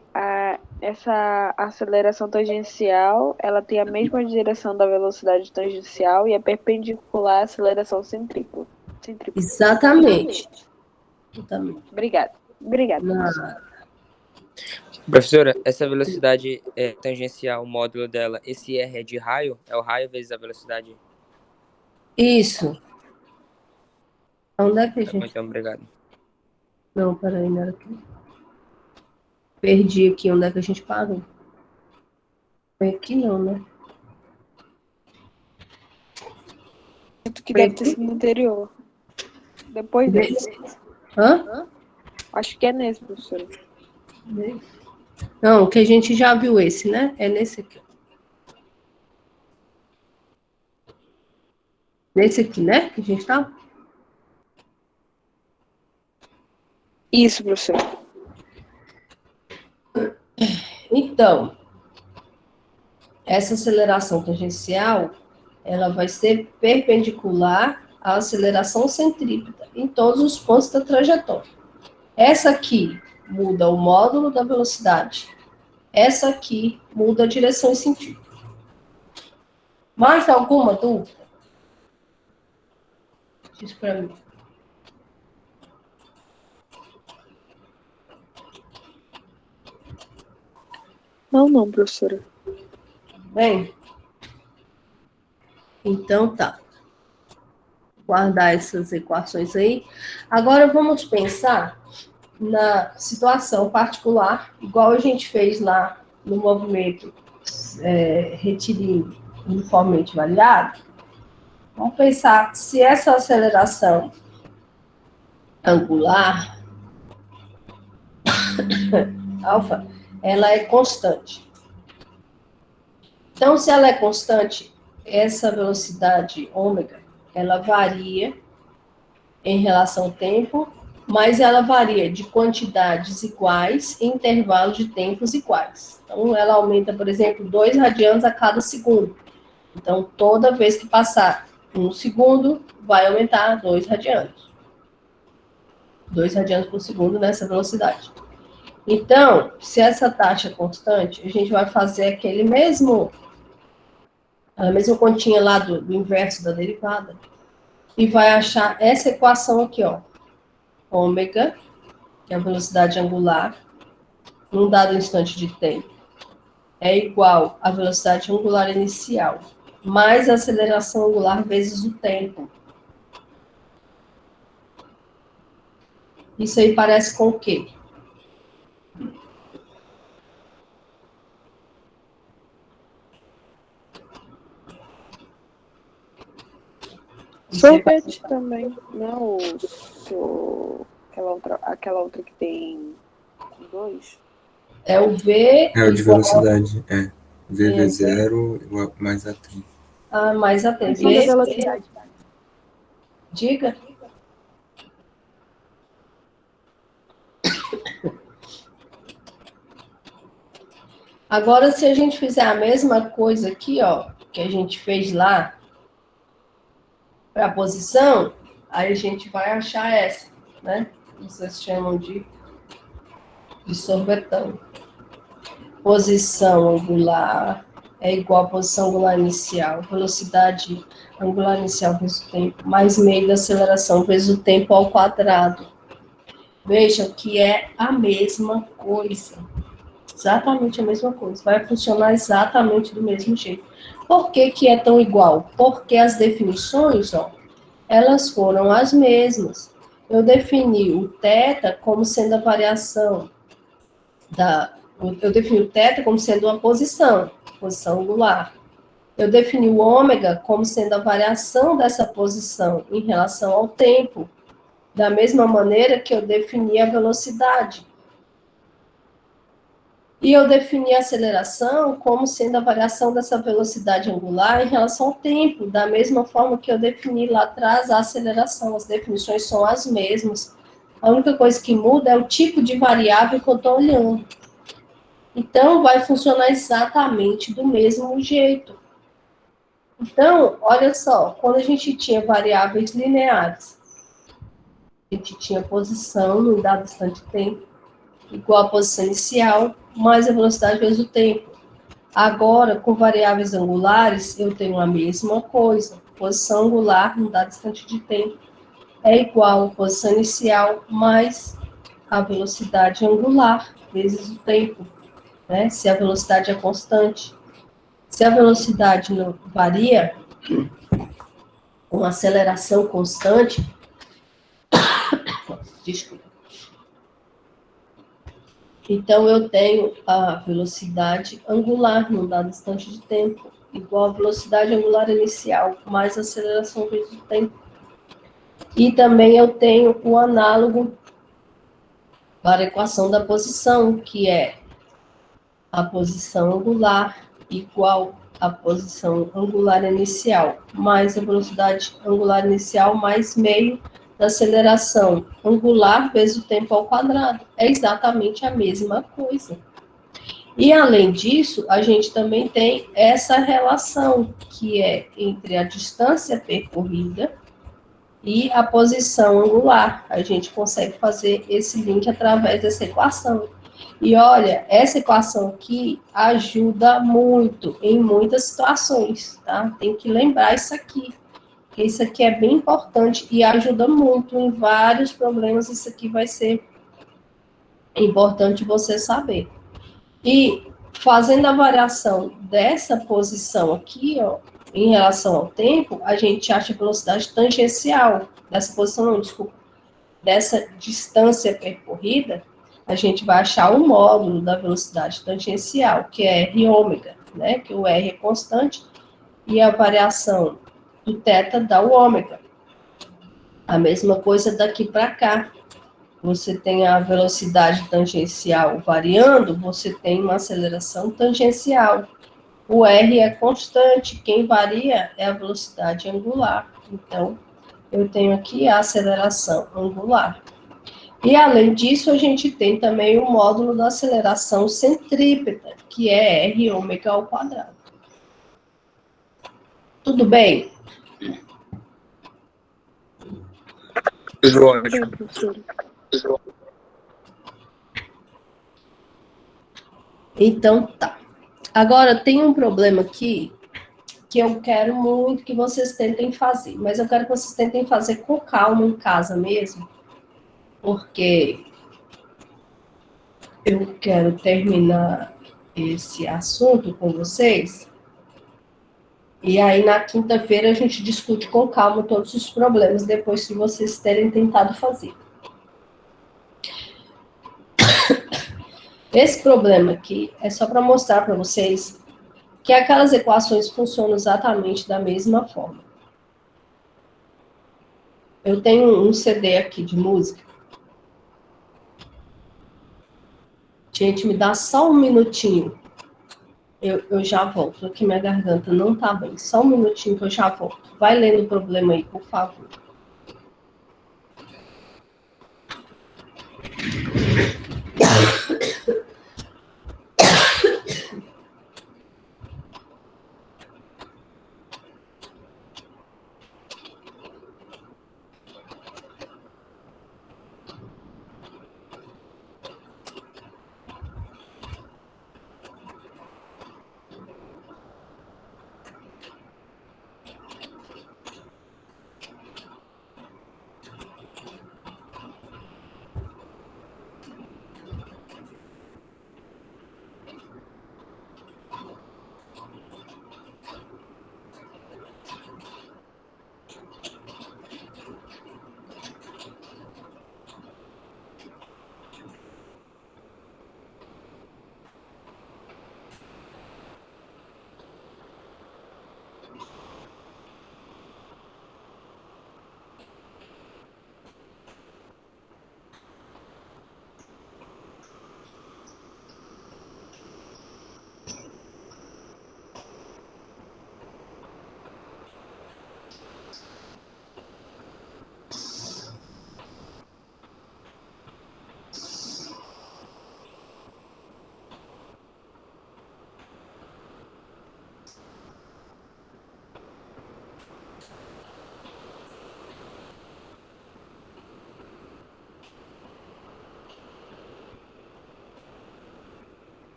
essa aceleração tangencial, ela tem a mesma direção da velocidade tangencial e é perpendicular à aceleração centrípeta. Exatamente. Exatamente. Obrigada. Não. Professora, essa velocidade tangencial, o módulo dela, esse R é de raio? É o raio vezes a velocidade? Isso. Onde é que a Tá bom, gente... então, obrigado. Não, peraí, não era aqui. Perdi aqui onde é que a gente parou. Foi aqui não, né? Que deve ter sido no anterior. Depois desse. Hã? Acho que é nesse, professora. Não, que a gente já viu esse, né? É nesse aqui. Nesse aqui, né? Que a gente tá? Isso, professora. Então, essa aceleração tangencial, ela vai ser perpendicular à aceleração centrípeta em todos os pontos da trajetória. Essa aqui muda o módulo da velocidade. Essa aqui muda a direção e sentido. Mais alguma dúvida? Diz para mim. Não, professora. Bem? Então tá. Guardar essas equações aí. Agora vamos pensar na situação particular, igual a gente fez lá no movimento retilíneo uniformemente variado. Vamos pensar se essa aceleração angular, alfa, ela é constante. Então, se ela é constante, essa velocidade ômega, ela varia em relação ao tempo, mas ela varia de quantidades iguais em intervalos de tempos iguais. Então, ela aumenta, por exemplo, 2 radianos a cada segundo. Então, toda vez que passar 1 segundo, vai aumentar 2 radianos. 2 radianos por segundo nessa velocidade. Então, se essa taxa é constante, a gente vai fazer a mesma continha lá do inverso da derivada, e vai achar essa equação aqui, ó. Ômega, que é a velocidade angular, num dado instante de tempo, é igual à velocidade angular inicial, mais a aceleração angular vezes o tempo. Isso aí parece com o quê? Sorvete também. Não. aquela outra que tem 2? É o V É o de igual velocidade. V vezes 0 mais a 30. a mais a T. Função da V, velocidade. diga. Agora, se a gente fizer a mesma coisa aqui, ó, que a gente fez lá, para a posição, aí a gente vai achar essa, né? Vocês chamam de sorvetão. Posição angular é igual a posição angular inicial, velocidade angular inicial vezes o tempo, mais meio da aceleração vezes o tempo ao quadrado. Vejam que é a mesma coisa. Exatamente a mesma coisa. Vai funcionar exatamente do mesmo jeito. Por que que é tão igual? Porque as definições, ó, elas foram as mesmas. Eu defini o θ como sendo a variação eu defini o θ como sendo uma posição angular. Eu defini o ômega como sendo a variação dessa posição em relação ao tempo, da mesma maneira que eu defini a velocidade. E eu defini a aceleração como sendo a variação dessa velocidade angular em relação ao tempo, da mesma forma que eu defini lá atrás a aceleração. As definições são as mesmas. A única coisa que muda é o tipo de variável que eu estou olhando. Então, vai funcionar exatamente do mesmo jeito. Então, olha só, quando a gente tinha variáveis lineares, a gente tinha posição num dado instante de tempo, igual a posição inicial, mais a velocidade vezes o tempo. Agora, com variáveis angulares, eu tenho a mesma coisa. Posição angular num dado instante de tempo é igual a posição inicial mais a velocidade angular vezes o tempo, né? Se a velocidade é constante. Se a velocidade não varia, com aceleração constante, desculpa. Então, eu tenho a velocidade angular num dado instante de tempo, igual a velocidade angular inicial, mais a aceleração vezes o tempo. E também eu tenho o análogo para a equação da posição, que é a posição angular igual a posição angular inicial, mais a velocidade angular inicial, mais meio da aceleração angular vezes o tempo ao quadrado. É exatamente a mesma coisa. E, além disso, a gente também tem essa relação, que é entre a distância percorrida e a posição angular. A gente consegue fazer esse link através dessa equação. E olha, essa equação aqui ajuda muito em muitas situações, tá? Tem que lembrar isso aqui. Isso aqui é bem importante e ajuda muito em vários problemas. Isso aqui vai ser importante você saber. E fazendo a variação dessa posição aqui, ó, em relação ao tempo, a gente acha a velocidade tangencial dessa posição, não, desculpa, dessa distância percorrida. A gente vai achar o módulo da velocidade tangencial, que é R ômega, né? Que o R é constante e a variação do θ dá o ômega. A mesma coisa daqui para cá. Você tem a velocidade tangencial variando, você tem uma aceleração tangencial. O R é constante, quem varia é a velocidade angular. Então, eu tenho aqui a aceleração angular. E, além disso, a gente tem também o módulo da aceleração centrípeta, que é R ômega ao quadrado. Tudo bem? Tudo ótimo. Bem, professora. Então, tá. Agora, tem um problema aqui que eu quero muito que vocês tentem fazer, mas eu quero que vocês tentem fazer com calma em casa mesmo, porque eu quero terminar esse assunto com vocês, e aí na quinta-feira a gente discute com calma todos os problemas, depois que vocês terem tentado fazer. Esse problema aqui é só para mostrar para vocês que aquelas equações funcionam exatamente da mesma forma. Eu tenho um CD aqui de música. Gente, me dá só um minutinho. Eu já volto. Aqui minha garganta não tá bem. Só um minutinho que eu já volto. Vai lendo o problema aí, por favor.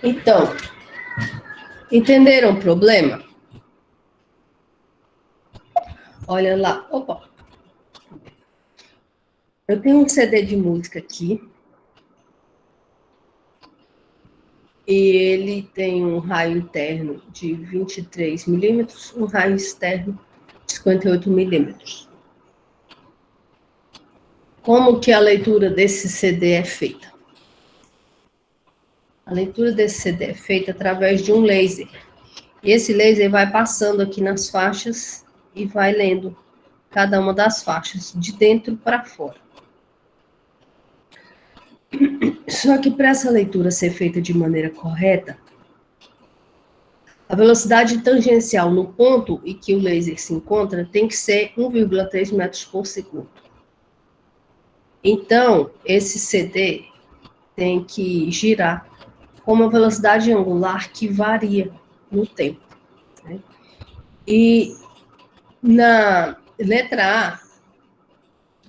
Então, entenderam o problema? Olha lá. Opa. Eu tenho um CD de música aqui. E ele tem um raio interno de 23 milímetros, um raio externo de 58 milímetros. Como que a leitura desse CD é feita? A leitura desse CD é feita através de um laser. E esse laser vai passando aqui nas faixas e vai lendo cada uma das faixas, de dentro para fora. Só que para essa leitura ser feita de maneira correta, a velocidade tangencial no ponto em que o laser se encontra tem que ser 1,3 metros por segundo. Então, esse CD tem que girar com uma velocidade angular que varia no tempo, né? E na letra A,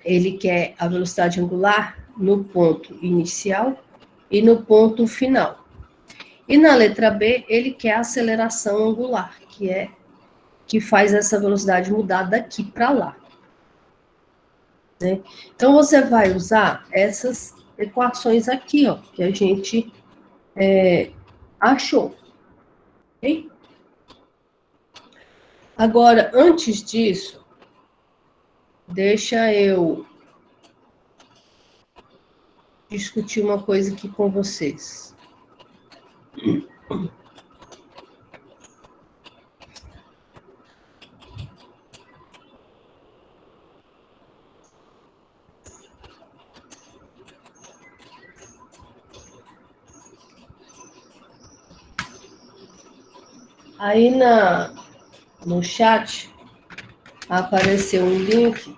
ele quer a velocidade angular no ponto inicial e no ponto final. E na letra B, ele quer a aceleração angular, que faz essa velocidade mudar daqui para lá, né? Então, você vai usar essas equações aqui, ó, que a gente achou. Okay? Agora, antes disso, deixa eu discutir uma coisa aqui com vocês. Aí no chat apareceu um link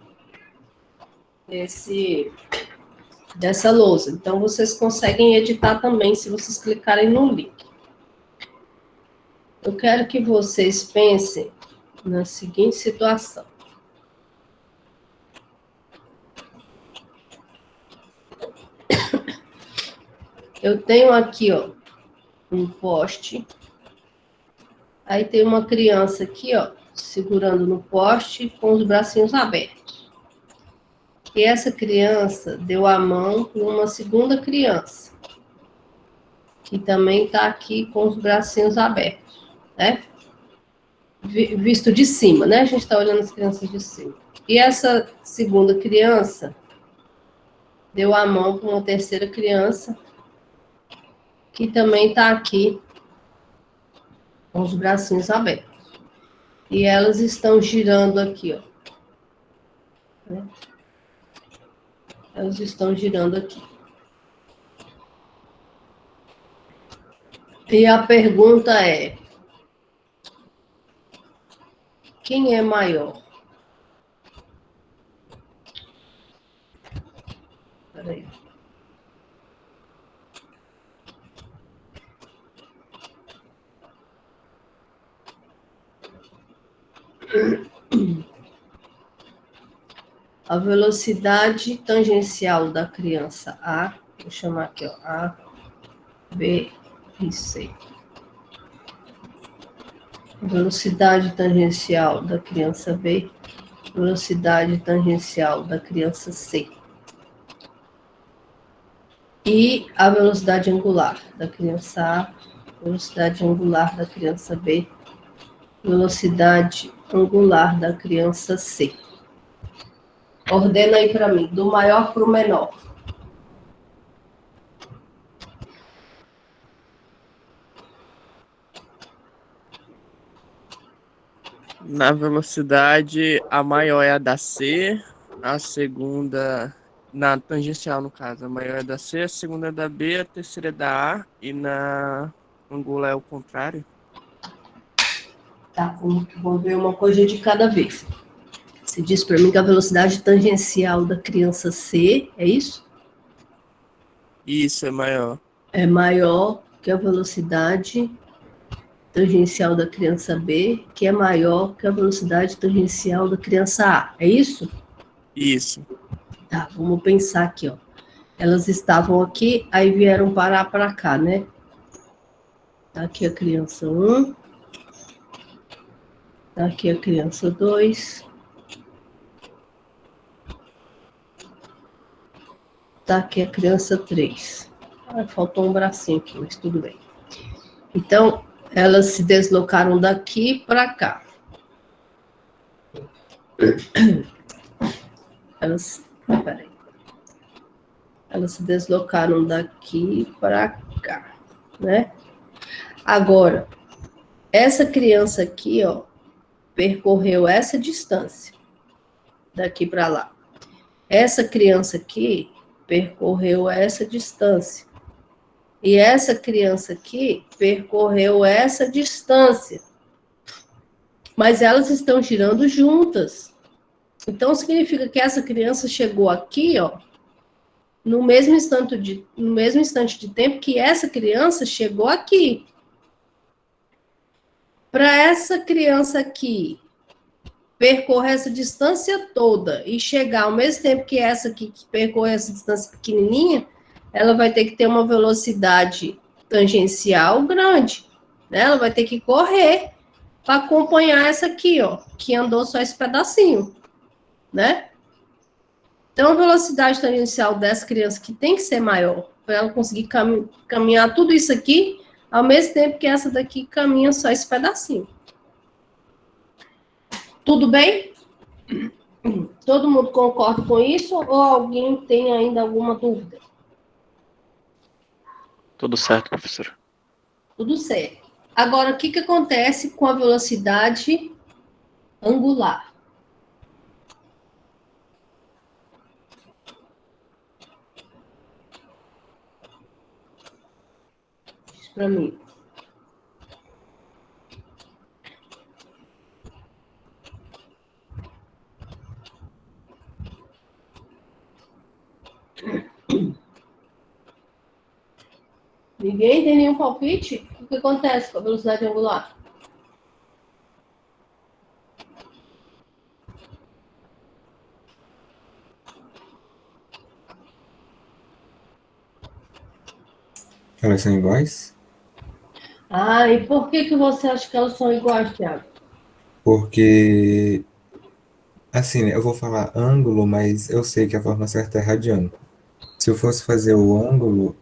dessa lousa. Então, vocês conseguem editar também se vocês clicarem no link. Eu quero que vocês pensem na seguinte situação. Eu tenho aqui, ó, um poste. Aí tem uma criança aqui, ó, segurando no poste com os bracinhos abertos. E essa criança deu a mão para uma segunda criança, que também está aqui com os bracinhos abertos, né? Visto de cima, né? A gente está olhando as crianças de cima. E essa segunda criança deu a mão para uma terceira criança, que também está aqui com os bracinhos abertos. E elas estão girando aqui, ó. Né? Elas estão girando aqui. E a pergunta é: quem é maior? Espera aí. A velocidade tangencial da criança A, vou chamar aqui, ó, A, B e C. Velocidade tangencial da criança B, velocidade tangencial da criança C. E a velocidade angular da criança A, velocidade angular da criança B, velocidade angular da criança C. Ordena aí para mim, do maior para o menor. Na velocidade, a maior é a da C, a segunda, na tangencial no caso, a maior é da C, a segunda é da B, a terceira é da A, e na angular é o contrário. Tá, vamos ver uma coisa de cada vez. Você diz para mim que a velocidade tangencial da criança C, é isso? Isso é maior. É maior que a velocidade tangencial da criança B, que é maior que a velocidade tangencial da criança A, é isso? Isso. Tá, vamos pensar aqui, ó. Elas estavam aqui, aí vieram parar para cá, né? Tá aqui a criança 1. Tá aqui a criança 2. Tá aqui a criança 3. Ah, faltou um bracinho aqui, mas tudo bem. Então, elas se deslocaram daqui para cá. Peraí. Elas se deslocaram daqui para cá, né? Agora, essa criança aqui, ó, percorreu essa distância, daqui para lá. Essa criança aqui percorreu essa distância. E essa criança aqui percorreu essa distância. Mas elas estão girando juntas. Então, significa que essa criança chegou aqui, ó, no mesmo instante de tempo que essa criança chegou aqui. Para essa criança aqui percorrer essa distância toda e chegar ao mesmo tempo que essa aqui que percorre essa distância pequenininha, ela vai ter que ter uma velocidade tangencial grande, né? Ela vai ter que correr para acompanhar essa aqui, ó, que andou só esse pedacinho, né? Então, a velocidade tangencial dessa criança que tem que ser maior, para ela conseguir caminhar tudo isso aqui, ao mesmo tempo que essa daqui caminha só esse pedacinho. Tudo bem? Todo mundo concorda com isso ou alguém tem ainda alguma dúvida? Tudo certo, professora. Tudo certo. Agora, o que acontece com a velocidade angular? Diz para mim. Ninguém tem nenhum palpite? O que acontece com a velocidade angular? Elas são iguais? Ah, e por que você acha que elas são iguais, Thiago? Porque, assim, né, eu vou falar ângulo, mas eu sei que a forma certa é radiano. Se eu fosse fazer o ângulo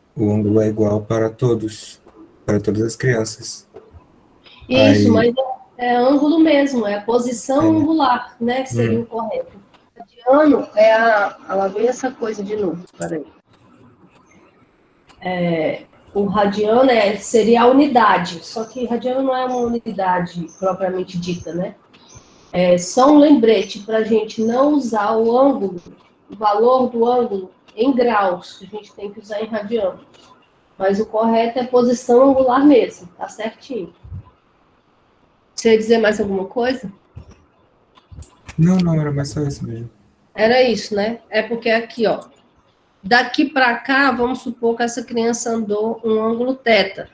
é igual para todas as crianças. Isso, Aí, mas é ângulo mesmo, é posição é, angular, né? Que seria hum, o correto. Radiano é a. Ela vê essa coisa de novo, peraí. O radiano seria a unidade, só que radiano não é uma unidade propriamente dita, né? É só um lembrete para a gente não usar o ângulo, o valor do ângulo em graus, que a gente tem que usar em radiano. Mas o correto é posição angular mesmo, tá certinho. Você ia dizer mais alguma coisa? não, era mais só isso mesmo. Era isso, né? É porque aqui, ó, daqui para cá, vamos supor que essa criança andou um ângulo θ.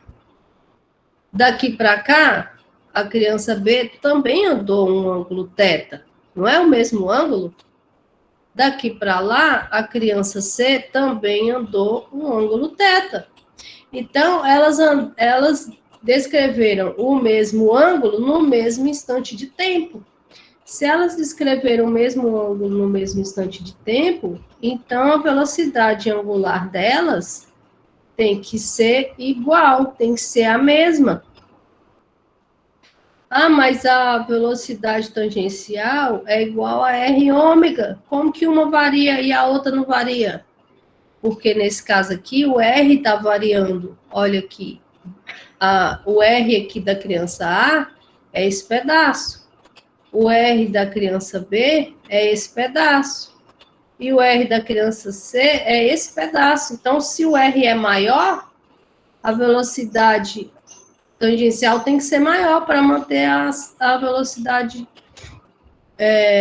Daqui para cá, a criança B também andou um ângulo θ. Não é o mesmo ângulo? Daqui para lá, a criança C também andou um ângulo θ. Então, elas descreveram o mesmo ângulo no mesmo instante de tempo. Se elas descreveram o mesmo ângulo no mesmo instante de tempo, então a velocidade angular delas tem que ser igual, tem que ser a mesma. Ah, mas a velocidade tangencial é igual a R ômega. Como que uma varia e a outra não varia? Porque nesse caso aqui, o R está variando. Olha aqui, o R aqui da criança A é esse pedaço. O R da criança B é esse pedaço. E o R da criança C é esse pedaço. Então, se o R é maior, a velocidade tangencial tem que ser maior para manter a velocidade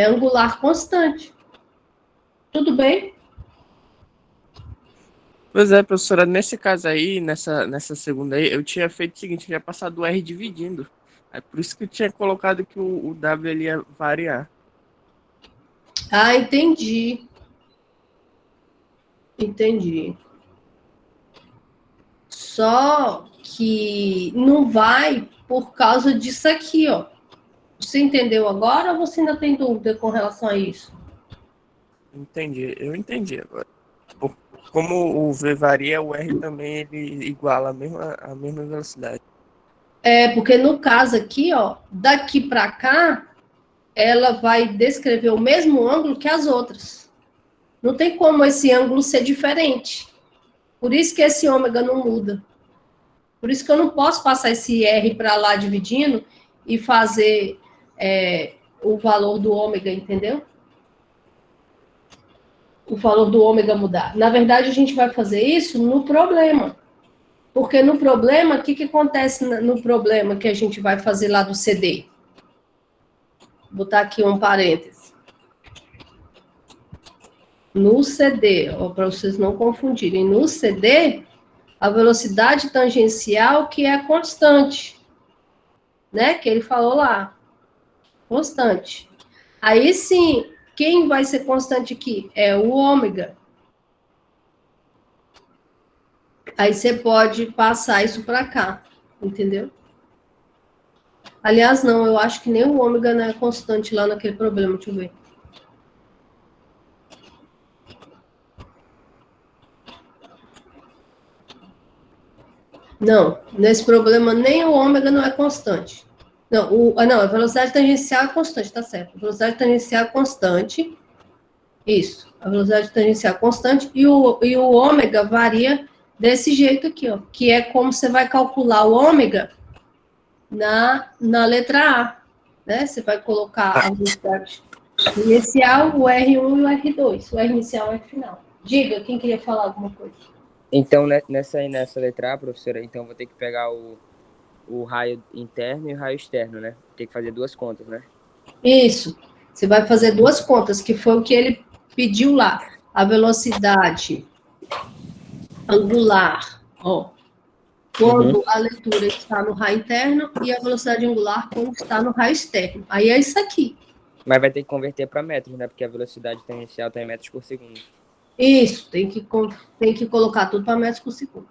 angular constante. Tudo bem? Pois é, professora, nesse caso aí, nessa segunda aí, eu tinha feito o seguinte, eu tinha passado o R dividindo. É por isso que eu tinha colocado que o W ele ia variar. Ah, entendi. Entendi. Só que não vai por causa disso aqui, ó. Você entendeu agora ou você ainda tem dúvida com relação a isso? Entendi, eu entendi agora. Como o V varia, o R também ele iguala a mesma velocidade. É, porque no caso aqui, ó, daqui para cá, ela vai descrever o mesmo ângulo que as outras. Não tem como esse ângulo ser diferente. Por isso que esse ômega não muda. Por isso que eu não posso passar esse R para lá dividindo e fazer o valor do ômega, entendeu? O valor do ômega mudar. Na verdade, a gente vai fazer isso no problema. Porque no problema, o que acontece no problema que a gente vai fazer lá do CD? Vou botar aqui um parêntese. No CD, para vocês não confundirem, no CD, a velocidade tangencial que é constante, né? Que ele falou lá, constante. Aí sim, quem vai ser constante aqui? É o ômega. Aí você pode passar isso para cá, entendeu? Aliás, não, eu acho que nem o ômega não é constante lá naquele problema, deixa eu ver. Não, nesse problema nem o ômega não é constante. Não, a velocidade tangencial é constante, tá certo. A velocidade tangencial é constante. Isso, a velocidade tangencial é constante e o ômega varia desse jeito aqui, ó. Que é como você vai calcular o ômega na letra A, né? Você vai colocar a velocidade inicial, o R1 e o R2. O R inicial e o R final. Diga, quem queria falar alguma coisa? Então, nessa letra A, professora, então vou ter que pegar o raio interno e o raio externo, né? Tem que fazer duas contas, né? Isso. Você vai fazer duas contas, que foi o que ele pediu lá. A velocidade angular, ó, quando a leitura está no raio interno e a velocidade angular quando está no raio externo. Aí é isso aqui. Mas vai ter que converter para metros, né? Porque a velocidade tangencial está em metros por segundo. Isso, tem que colocar tudo para metros por segundo.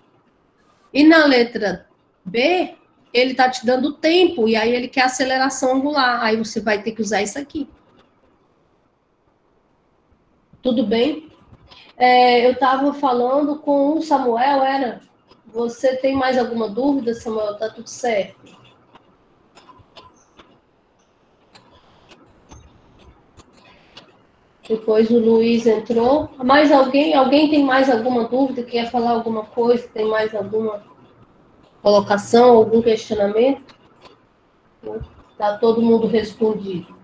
E na letra B, ele está te dando tempo, e aí ele quer aceleração angular, aí você vai ter que usar isso aqui. Tudo bem? Eu estava falando com o Samuel, era? Você tem mais alguma dúvida, Samuel? Tá tudo certo? Depois o Luiz entrou. Mais alguém? Alguém tem mais alguma dúvida? Quer falar alguma coisa? Tem mais alguma colocação, algum questionamento? Está todo mundo respondido.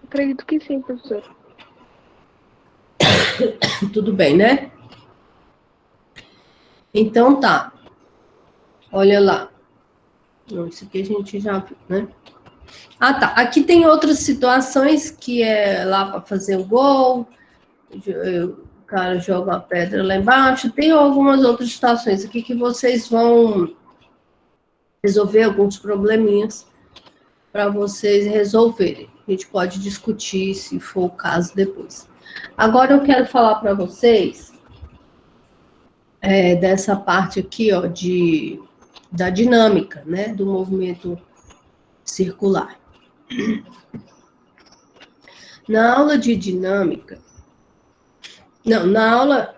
Acredito que sim, professor. Tudo bem, né? Então tá. Olha lá. Não, isso aqui a gente já viu, né? Ah, tá. Aqui tem outras situações que é lá para fazer o gol. O cara joga uma pedra lá embaixo. Tem algumas outras situações aqui que vocês vão resolver alguns probleminhas para vocês resolverem. A gente pode discutir, se for o caso, depois. Agora eu quero falar para vocês dessa parte aqui, ó, da dinâmica, né, do movimento circular. Na aula de dinâmica, não, na aula,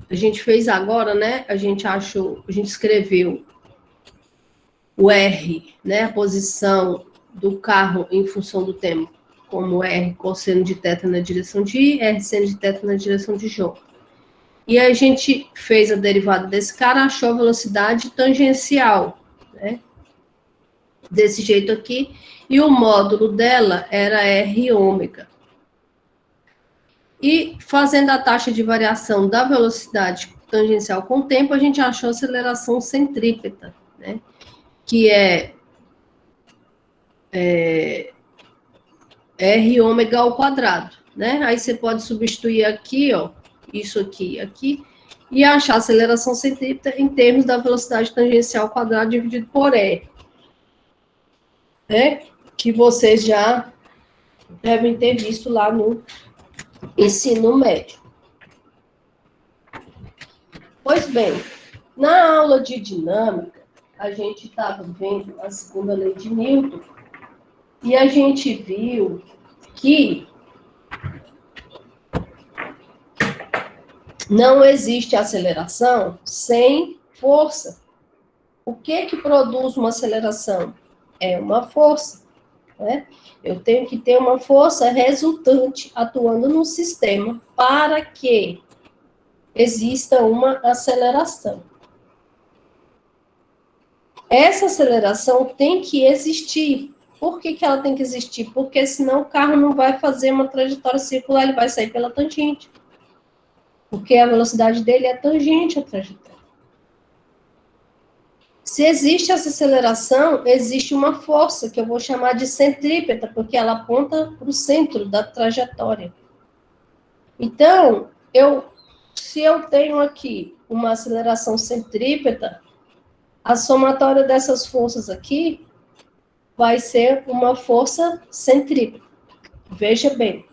a gente fez agora, né, a gente escreveu o R, né, a posição do carro em função do tempo, como R cosseno de θ na direção de I, R seno de θ na direção de J. E a gente fez a derivada desse cara, achou a velocidade tangencial, né, desse jeito aqui, e o módulo dela era R ômega. E fazendo a taxa de variação da velocidade tangencial com o tempo, a gente achou a aceleração centrípeta, né, que é R ômega ao quadrado, né? Aí você pode substituir aqui, ó, isso aqui, aqui, e achar a aceleração centrípeta em termos da velocidade tangencial ao quadrado dividido por E, né? Que vocês já devem ter visto lá no ensino médio. Pois bem, na aula de dinâmica, a gente estava vendo a segunda lei de Newton, e a gente viu que não existe aceleração sem força. O que produz uma aceleração? É uma força, né? Eu tenho que ter uma força resultante atuando no sistema para que exista uma aceleração. Essa aceleração tem que existir. Por que ela tem que existir? Porque senão o carro não vai fazer uma trajetória circular, ele vai sair pela tangente. Porque a velocidade dele é tangente à trajetória. Se existe essa aceleração, existe uma força, que eu vou chamar de centrípeta, porque ela aponta para o centro da trajetória. Então, se eu tenho aqui uma aceleração centrípeta, a somatória dessas forças aqui vai ser uma força centrípeta. Veja bem,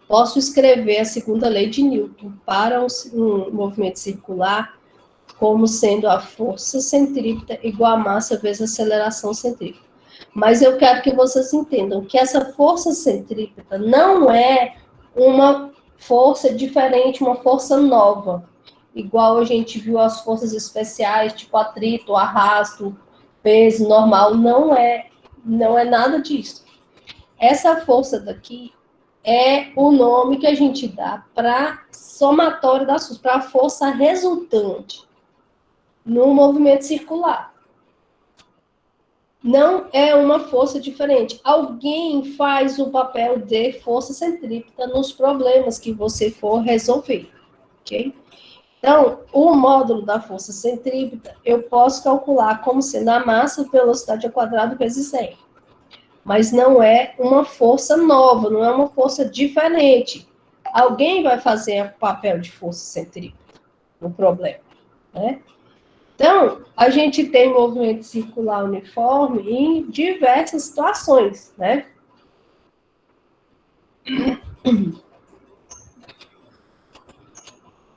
posso escrever a segunda lei de Newton para um movimento circular como sendo a força centrípeta igual a massa vezes a aceleração centrípeta. Mas eu quero que vocês entendam que essa força centrípeta não é uma força diferente, uma força nova, igual a gente viu as forças especiais, tipo atrito, arrasto, peso normal, não é nada disso. Essa força daqui é o nome que a gente dá para somatório das forças, para a força resultante no movimento circular. Não é uma força diferente. Alguém faz o papel de força centrípeta nos problemas que você for resolver, ok? Então, o módulo da força centrípeta, eu posso calcular como sendo a massa, velocidade ao quadrado vezes 100. Mas não é uma força nova, não é uma força diferente. Alguém vai fazer o papel de força centrípeta no problema, né? Então, a gente tem movimento circular uniforme em diversas situações, né?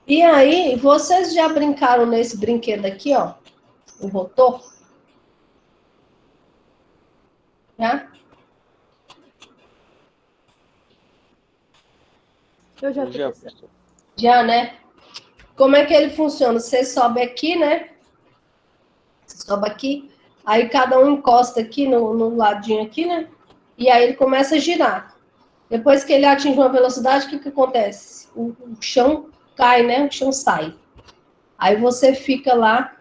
E aí, vocês já brincaram nesse brinquedo aqui, ó? O rotor? Já? Eu já, Já, professora. professor. Já, né? Como é que ele funciona? Você sobe aqui, né? Você sobe aqui, aí cada um encosta aqui no ladinho aqui, né? E aí ele começa a girar. Depois que ele atinge uma velocidade, o que acontece? O chão cai, né? O chão sai. Aí você fica lá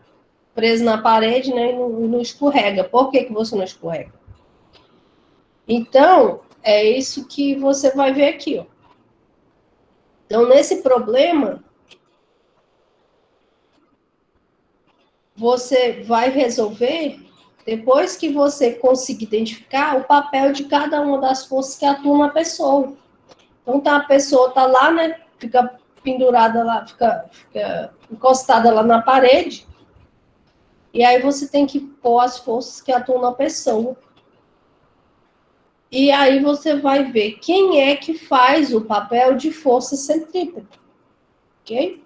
preso na parede, né? E não escorrega. Por que você não escorrega? Então, é isso que você vai ver aqui, ó. Então, nesse problema, você vai resolver depois que você conseguir identificar o papel de cada uma das forças que atuam na pessoa. Então, a pessoa tá lá, né? Fica pendurada lá, fica encostada lá na parede. E aí você tem que pôr as forças que atuam na pessoa. E aí você vai ver quem é que faz o papel de força centrípeta. Ok?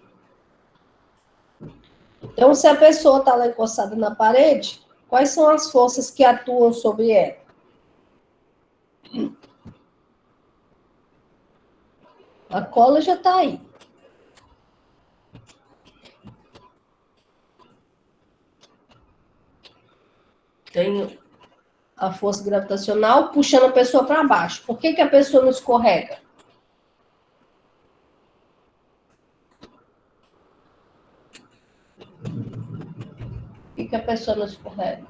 Então, se a pessoa está lá encostada na parede, quais são as forças que atuam sobre ela? A cola já está aí. Tem a força gravitacional puxando a pessoa para baixo. Por que a pessoa não escorrega? Por que a pessoa não escorrega?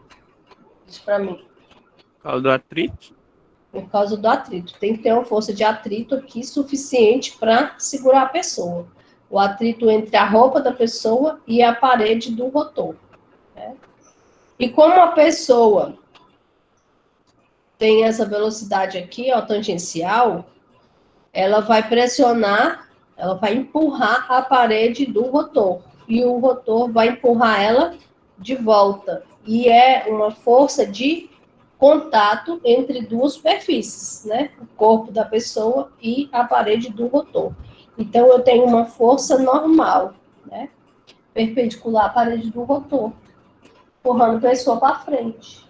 Diz para mim. Por causa do atrito? Por causa do atrito. Tem que ter uma força de atrito aqui suficiente para segurar a pessoa. O atrito entre a roupa da pessoa e a parede do rotor. Né? E como a pessoa tem essa velocidade aqui, ó, tangencial, ela vai pressionar, ela vai empurrar a parede do rotor. E o rotor vai empurrar ela de volta. E é uma força de contato entre duas superfícies, né? O corpo da pessoa e a parede do rotor. Então, eu tenho uma força normal, né? Perpendicular à parede do rotor, empurrando a pessoa para frente.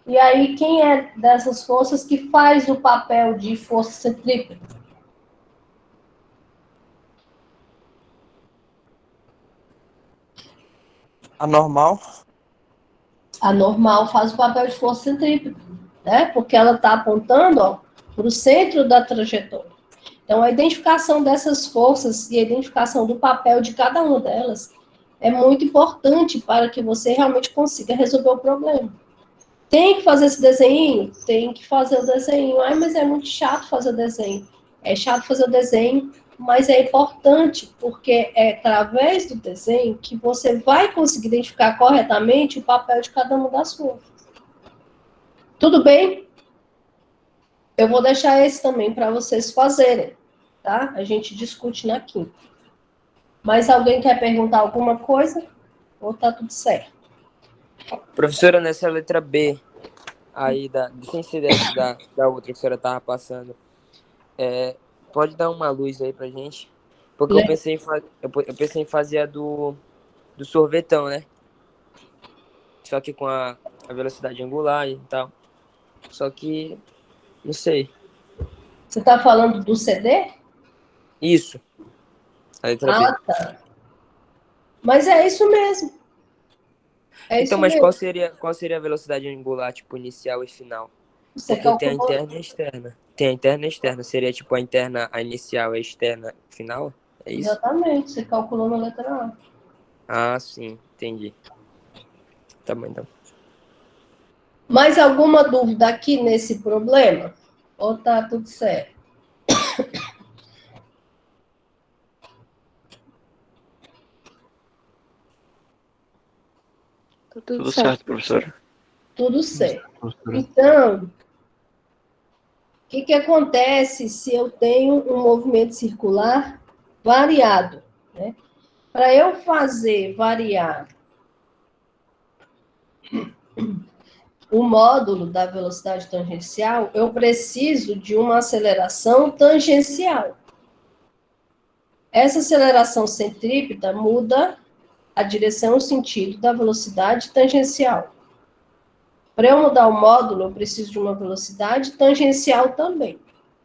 E aí, quem é dessas forças que faz o papel de força centrípeta? Anormal? A normal faz o papel de força centrípeta, né? Porque ela está apontando para o centro da trajetória. Então, a identificação dessas forças e a identificação do papel de cada uma delas é muito importante para que você realmente consiga resolver o problema. Tem que fazer esse desenho? Tem que fazer o desenho. Ai, mas é muito chato fazer o desenho. É chato fazer o desenho, mas é importante, porque é através do desenho que você vai conseguir identificar corretamente o papel de cada uma das forças. Tudo bem? Eu vou deixar esse também para vocês fazerem, tá? A gente discute na quinta. Mas alguém quer perguntar alguma coisa? Ou tá tudo certo? Professora, nessa letra B, aí, sem ser da outra que a senhora estava passando, pode dar uma luz aí pra gente? Porque eu pensei em fazer a do sorvetão, né? Só que com a velocidade angular e tal. Só que, não sei. Você está falando do CD? Isso. A letra B. Tá. Mas é isso mesmo. Então, mas qual seria a velocidade angular, tipo, inicial e final? Você Porque tem a calculou? interna e a externa. Tem a interna e a externa. Seria tipo a interna, a inicial e a externa final? É isso? Exatamente, você calculou na letra A. Ah, sim. Entendi. Tá bom, então. Mais alguma dúvida aqui nesse problema? Ou tá tudo certo? Tudo certo, professora. Tudo certo. Então, o que acontece se eu tenho um movimento circular variado? Né? Para eu fazer variar o módulo da velocidade tangencial, eu preciso de uma aceleração tangencial. Essa aceleração centrípeta muda a direção e o sentido da velocidade tangencial. Para eu mudar o módulo, eu preciso de uma velocidade tangencial também.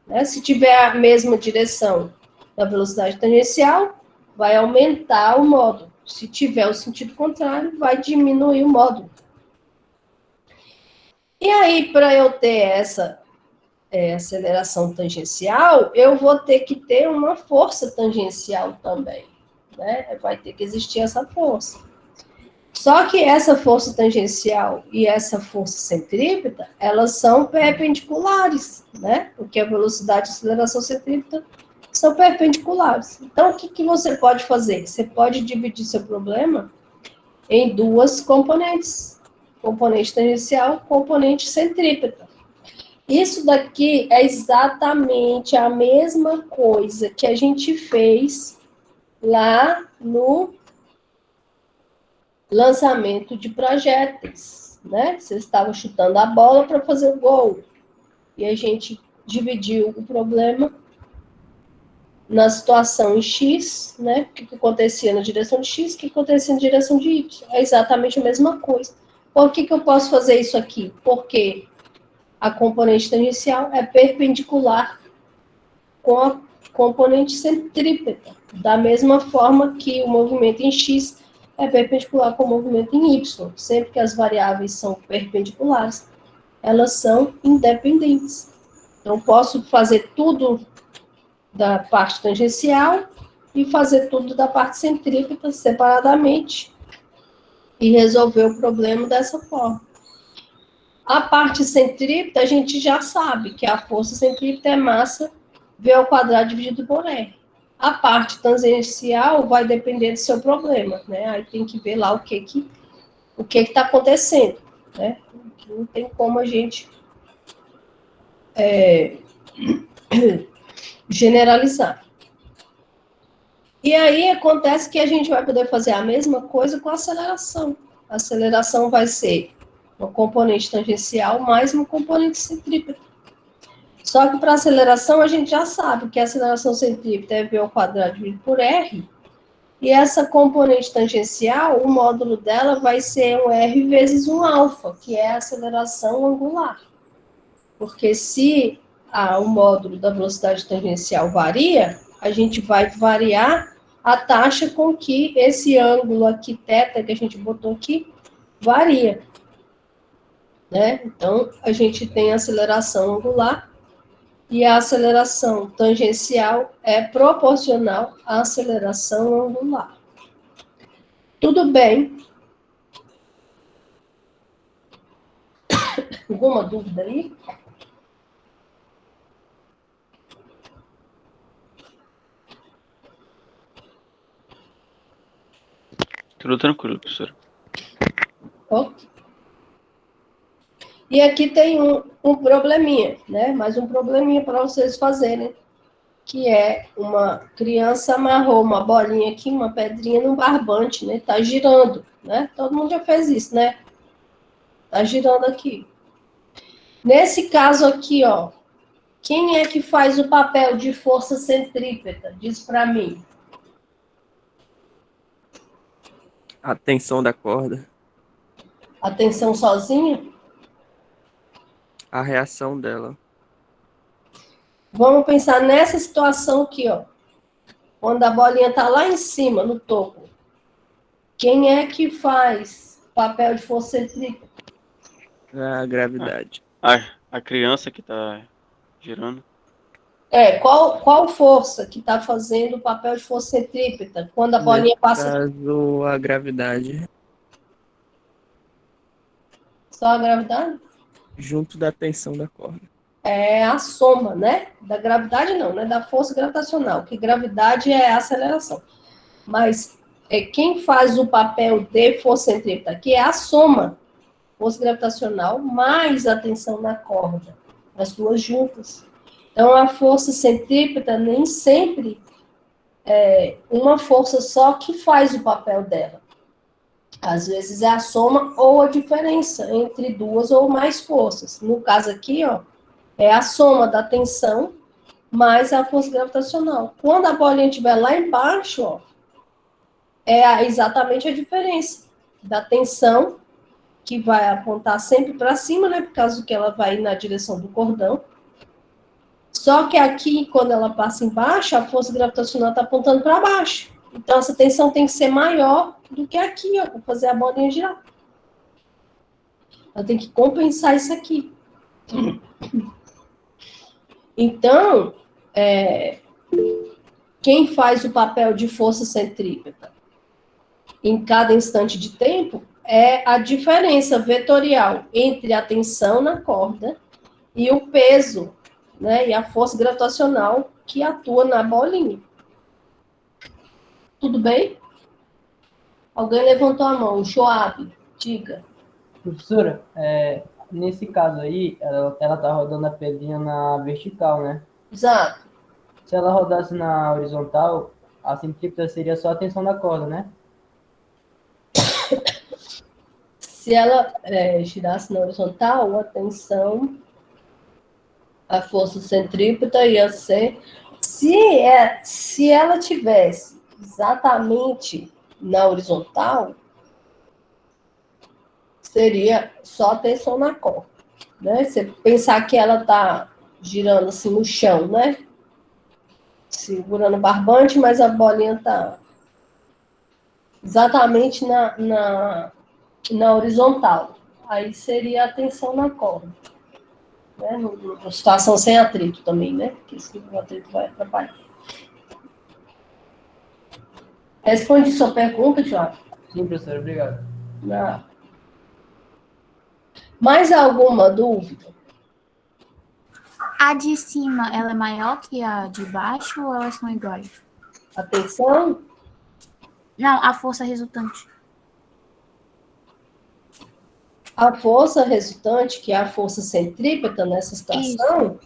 Né? Se tiver a mesma direção da velocidade tangencial, vai aumentar o módulo. Se tiver o sentido contrário, vai diminuir o módulo. E aí, para eu ter essa aceleração tangencial, eu vou ter que ter uma força tangencial também. Né? Vai ter que existir essa força. Só que essa força tangencial e essa força centrípeta, elas são perpendiculares, né? Porque a velocidade e a aceleração centrípeta são perpendiculares. Então, o que você pode fazer? Você pode dividir seu problema em duas componentes. Componente tangencial, componente centrípeta. Isso daqui é exatamente a mesma coisa que a gente fez lá no lançamento de projéteis, né? Você estava chutando a bola para fazer o gol. E a gente dividiu o problema na situação em X, né? O que acontecia na direção de X, o que acontecia na direção de Y. É exatamente a mesma coisa. Por que eu posso fazer isso aqui? Porque a componente tangencial é perpendicular com a componente centrípeta, da mesma forma que o movimento em X é perpendicular com o movimento em Y. Sempre que as variáveis são perpendiculares, elas são independentes. Então, posso fazer tudo da parte tangencial e fazer tudo da parte centrípeta separadamente e resolver o problema dessa forma. A parte centrípeta, a gente já sabe que a força centrípeta é massa V² dividido por R. A parte tangencial vai depender do seu problema, né? Aí tem que ver lá o que está acontecendo, né? Não tem como a gente generalizar. E aí acontece que a gente vai poder fazer a mesma coisa com a aceleração. A aceleração vai ser uma componente tangencial mais uma componente centrípeta. Só que para aceleração a gente já sabe que a aceleração centrípeta é V² dividido por R, e essa componente tangencial, o módulo dela vai ser um R vezes um alfa, que é a aceleração angular. Porque se o módulo da velocidade tangencial varia, a gente vai variar a taxa com que esse ângulo aqui, θ, que a gente botou aqui, varia. Né? Então, a gente tem a aceleração angular, e a aceleração tangencial é proporcional à aceleração angular. Tudo bem? Alguma dúvida aí? Tudo tranquilo, professor. Ok. E aqui tem um probleminha, né? Mais um probleminha para vocês fazerem, que é uma criança amarrou uma bolinha aqui, uma pedrinha num barbante, né? Tá girando, né? Todo mundo já fez isso, né? Tá girando aqui. Nesse caso aqui, ó, quem é que faz o papel de força centrípeta? Diz para mim. A tensão da corda. A tensão sozinha? A reação dela. Vamos pensar nessa situação aqui, ó. Quando a bolinha tá lá em cima, no topo. Quem é que faz o papel de força centrípeta? A gravidade. A criança que tá girando. Qual força que está fazendo o papel de força centrípeta quando a bolinha passa? No caso, a gravidade. Só a gravidade? Junto da tensão da corda. É a soma, né? Da gravidade não, né? Da força gravitacional, que gravidade é a aceleração. Mas quem faz o papel de força centrípeta aqui é a soma, força gravitacional mais a tensão da corda, as duas juntas. Então, a força centrípeta nem sempre é uma força só que faz o papel dela. Às vezes é a soma ou a diferença entre duas ou mais forças. No caso aqui, ó, é a soma da tensão mais a força gravitacional. Quando a bolinha estiver lá embaixo, ó, exatamente a diferença da tensão, que vai apontar sempre para cima, né, por causa que ela vai na direção do cordão. Só que aqui, quando ela passa embaixo, a força gravitacional está apontando para baixo. Então, essa tensão tem que ser maior do que aqui, ó, para fazer a bolinha girar. Ela tem que compensar isso aqui. Então, quem faz o papel de força centrípeta em cada instante de tempo é a diferença vetorial entre a tensão na corda e o peso, né, e a força gravitacional que atua na bolinha. Tudo bem? Alguém levantou a mão. Joab, diga. Professora, nesse caso aí, ela tá rodando a pedrinha na vertical, né? Exato. Se ela rodasse na horizontal, a centrípeta seria só a tensão da corda, né? Se ela girasse na horizontal, a tensão, a força centrípeta ia ser... Se ela tivesse exatamente na horizontal, seria só a tensão na corda, né? Você pensar que ela está girando assim no chão, né? Segurando o barbante, mas a bolinha está exatamente na horizontal. Aí seria a tensão na corda. Né? Numa situação sem atrito também, né? Porque se o atrito vai atrapalhar. Responde sua pergunta, João. Sim, professora, obrigado. Não. Mais alguma dúvida? A de cima, ela é maior que a de baixo ou elas são iguais? Atenção. Não, a força resultante. A força resultante, que é a força centrípeta nessa situação,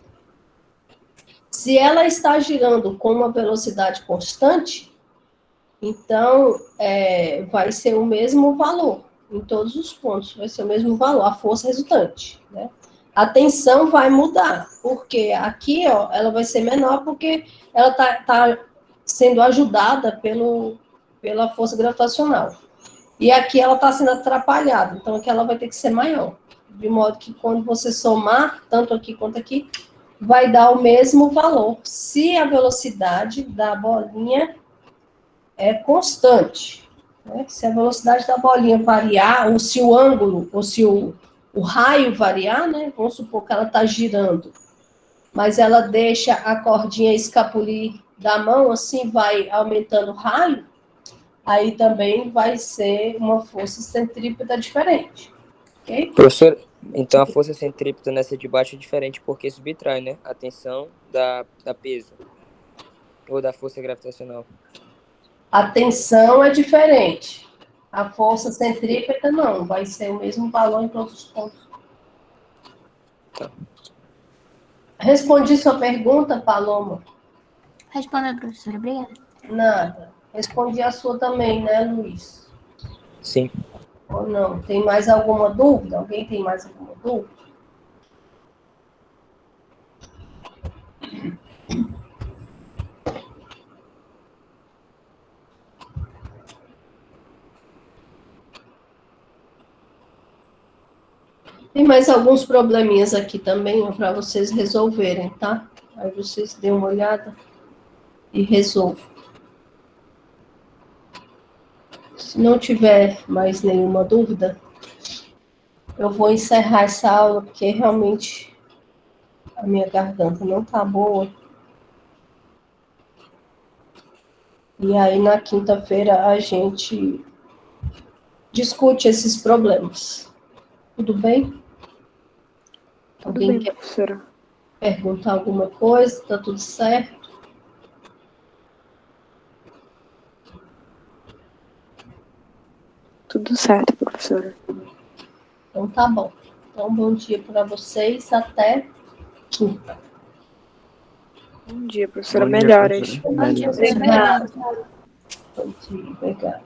se ela está girando com uma velocidade constante, então vai ser o mesmo valor em todos os pontos, vai ser o mesmo valor, a força resultante, né? A tensão vai mudar, porque aqui, ó, ela vai ser menor porque ela tá sendo ajudada pela força gravitacional. E aqui ela está sendo atrapalhada, então aqui ela vai ter que ser maior. De modo que quando você somar, tanto aqui quanto aqui, vai dar o mesmo valor, se a velocidade da bolinha é constante. Né? Se a velocidade da bolinha variar, ou se o ângulo, ou se o raio variar, né? Vamos supor que ela está girando, mas ela deixa a cordinha escapulir da mão, assim vai aumentando o raio, aí também vai ser uma força centrípeta diferente. Ok? Professor, então a força centrípeta nessa de baixo é diferente porque subtrai, né? A tensão da peso. Ou da força gravitacional. A tensão é diferente. A força centrípeta não, vai ser o mesmo valor em todos os pontos. Tá. Respondi sua pergunta, Paloma? Responda, professora. Obrigada. Nada. Respondi a sua também, né, Luiz? Sim. Ou não? Tem mais alguma dúvida? Alguém tem mais alguma dúvida? Tem mais alguns probleminhas aqui também para vocês resolverem, tá? Aí vocês dêem uma olhada e resolvam. Se não tiver mais nenhuma dúvida, eu vou encerrar essa aula, porque realmente a minha garganta não tá boa. E aí, na quinta-feira, a gente discute esses problemas. Tudo bem? Alguém quer professora. perguntar alguma coisa? Tá tudo certo? Tudo certo, professora. Então tá bom. Então, bom dia para vocês. Até quinta. Bom dia, professora. Bom dia, Melhoras. professora. Bom dia, Melhoras. professora. Bom dia, obrigada.